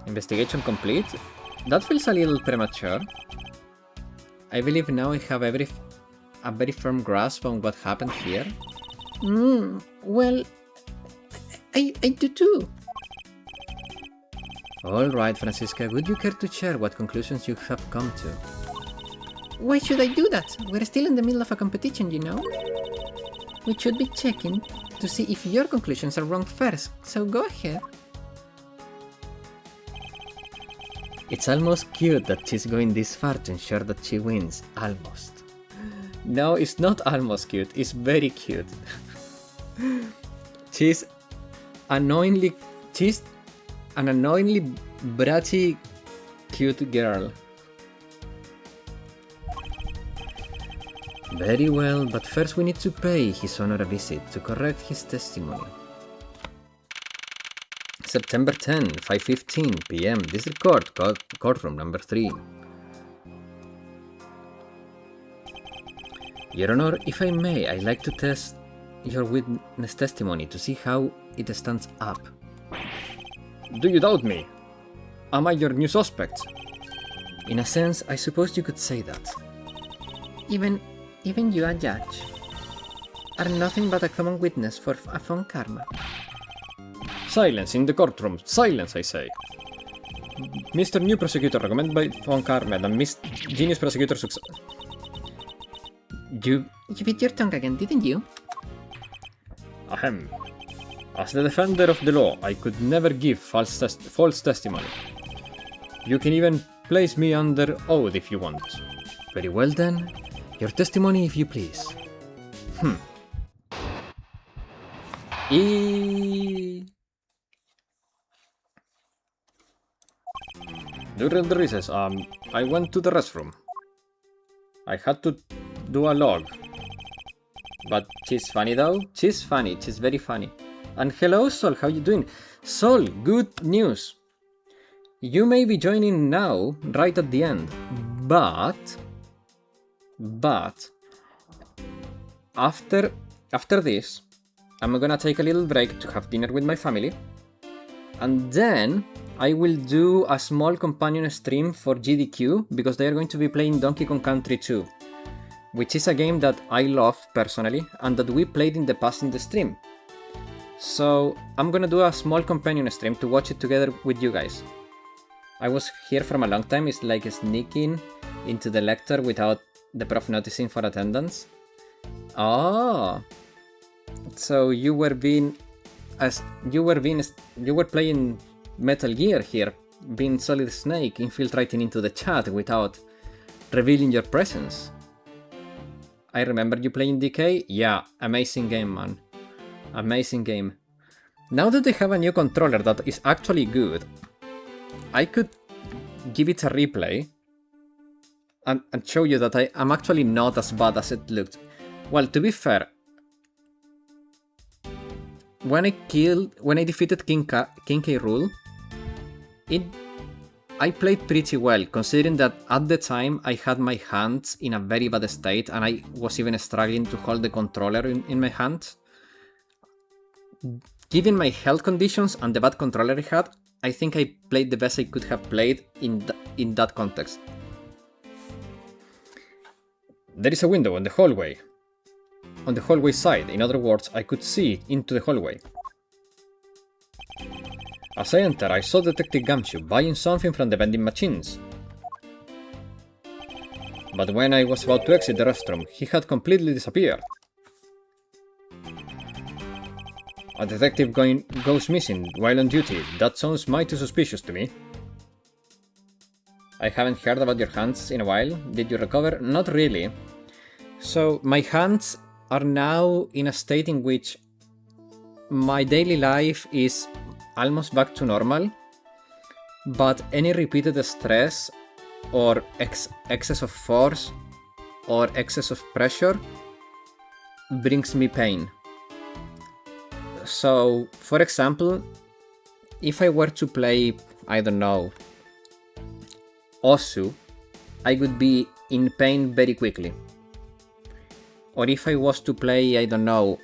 Investigation complete. That feels a little premature. I believe now I have a very firm grasp on what happened here. Well, I do too. Alright, Francisca, would you care to share what conclusions you have come to? Why should I do that? We're still in the middle of a competition, you know? We should be checking to see if your conclusions are wrong first, so go ahead. It's almost cute that she's going this far to ensure that she wins. Almost. No, it's not almost cute, it's very cute. She's an annoyingly bratty cute girl. Very well, but first we need to pay His Honor a visit to correct his testimony. September 10, 5:15 p.m. District Court, courtroom number 3. Your Honor, if I may, I'd like to test your witness testimony to see how it stands up. Do you doubt me? Am I your new suspect? In a sense, I suppose you could say that. Even you, a judge, are nothing but a common witness for a phone karma. Silence in the courtroom. Silence, I say. Mr. New Prosecutor recommended by Von Carmed and Miss Genius Prosecutor success. You bit your tongue again, didn't you? Ahem. As the defender of the law, I could never give false testimony. You can even place me under oath if you want. Very well then. Your testimony, if you please. During the recess, I went to the restroom. I had to do a log. But she's funny though. She's funny. She's very funny. And hello, Sol. How you doing? Sol, good news. You may be joining now, right at the end. But after this, I'm gonna take a little break to have dinner with my family. And then I will do a small companion stream for GDQ because they are going to be playing Donkey Kong Country 2. Which is a game that I love personally and that we played in the past in the stream. So I'm gonna do a small companion stream to watch it together with you guys. I was here from a long time. It's like sneaking into the lecture without the prof noticing for attendance. Oh, so you were playing Metal Gear here, being Solid Snake, infiltrating into the chat without revealing your presence. I remember you playing DK. Yeah, amazing game, man. Amazing game. Now that they have a new controller that is actually good, I could give it a replay and show you that I'm actually not as bad as it looked. Well, to be fair, when I defeated King K. Rool, I played pretty well, considering that at the time I had my hands in a very bad state and I was even struggling to hold the controller in my hands. Given my health conditions and the bad controller I had, I think I played the best I could have played in that context. There is a window on the hallway. On the hallway side, in other words, I could see into the hallway. As I entered, I saw Detective Gumshoe buying something from the vending machines. But when I was about to exit the restroom, he had completely disappeared. A detective goes missing while on duty. That sounds mighty suspicious to me. I haven't heard about your hands in a while. Did you recover? Not really. So my hands are now in a state in which my daily life is almost back to normal, but any repeated stress or excess of force or excess of pressure brings me pain. So, for example, if I were to play, I don't know, Osu, I would be in pain very quickly. Or if I was to play, I don't know,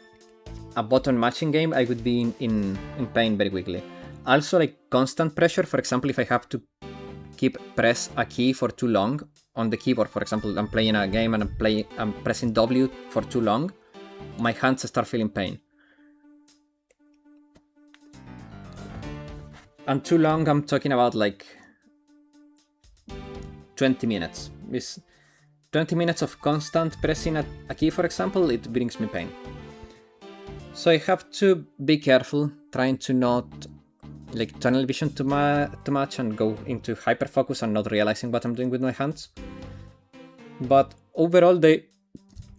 a button matching game, I would be in pain very quickly. Also, like constant pressure, for example, if I have to press a key for too long on the keyboard, for example, I'm playing a game and I'm pressing W for too long, my hands start feeling pain. And too long, I'm talking about like 20 minutes. 20 minutes of constant pressing a key, for example, it brings me pain. So I have to be careful, trying to not like tunnel vision too much and go into hyperfocus and not realizing what I'm doing with my hands. But overall, they're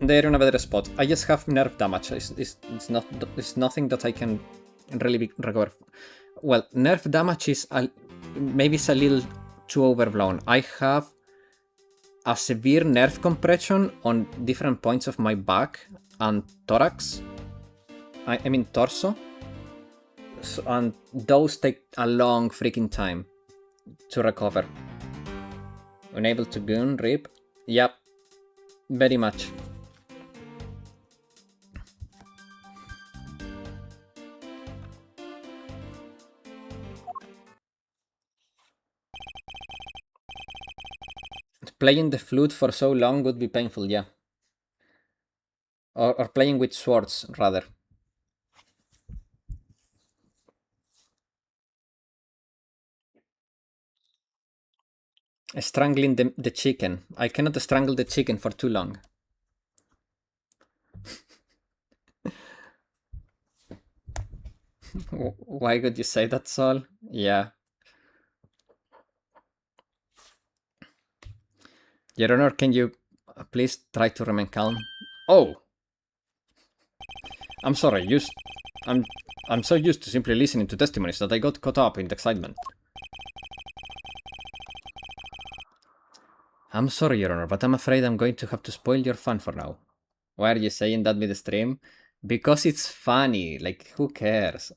in a better spot. I just have nerve damage. It's nothing that I can really recover. Well, nerve damage is maybe it's a little too overblown. I have a severe nerve compression on different points of my back and thorax. I mean torso. So, and those take a long freaking time to recover. Unable to gun, rip. Yep, very much. Playing the flute for so long would be painful, yeah. Or playing with swords, rather. Strangling the chicken. I cannot strangle the chicken for too long. Why would you say that, Sol? Yeah. Your Honor, can you please try to remain calm? Oh! I'm sorry, I'm so used to simply listening to testimonies that I got caught up in the excitement. I'm sorry, Your Honor, but I'm afraid I'm going to have to spoil your fun for now. Why are you saying that mid-stream? Because it's funny, like, who cares?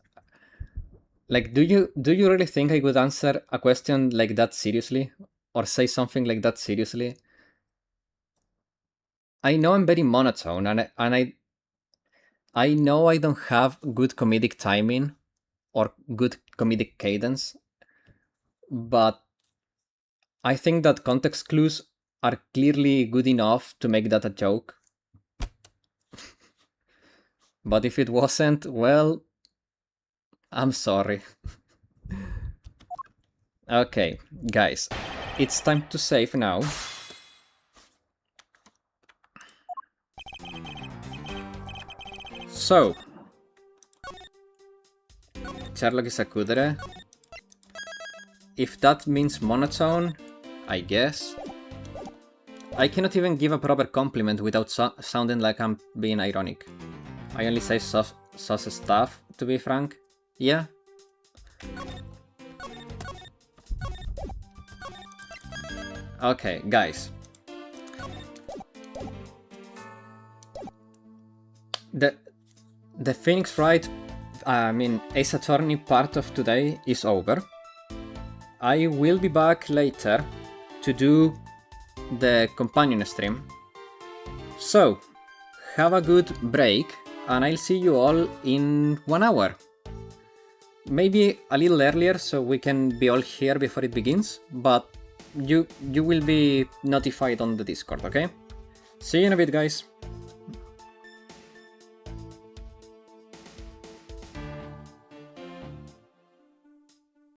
Like, do you really think I would answer a question like that seriously? Or say something like that seriously? I know I'm very monotone, and I know I don't have good comedic timing or good comedic cadence, but I think that context clues are clearly good enough to make that a joke. But if it wasn't, well, I'm sorry. Okay, guys, it's time to save now. So, Sherlock is a kudere. If that means monotone, I guess. I cannot even give a proper compliment without sounding like I'm being ironic. I only say sus stuff, to be frank. Yeah. Okay, guys. The Phoenix Wright, Ace Attorney part of today is over. I will be back later to do the companion stream. So, have a good break, and I'll see you all in 1 hour. Maybe a little earlier, so we can be all here before it begins, but you will be notified on the Discord, okay? See you in a bit, guys.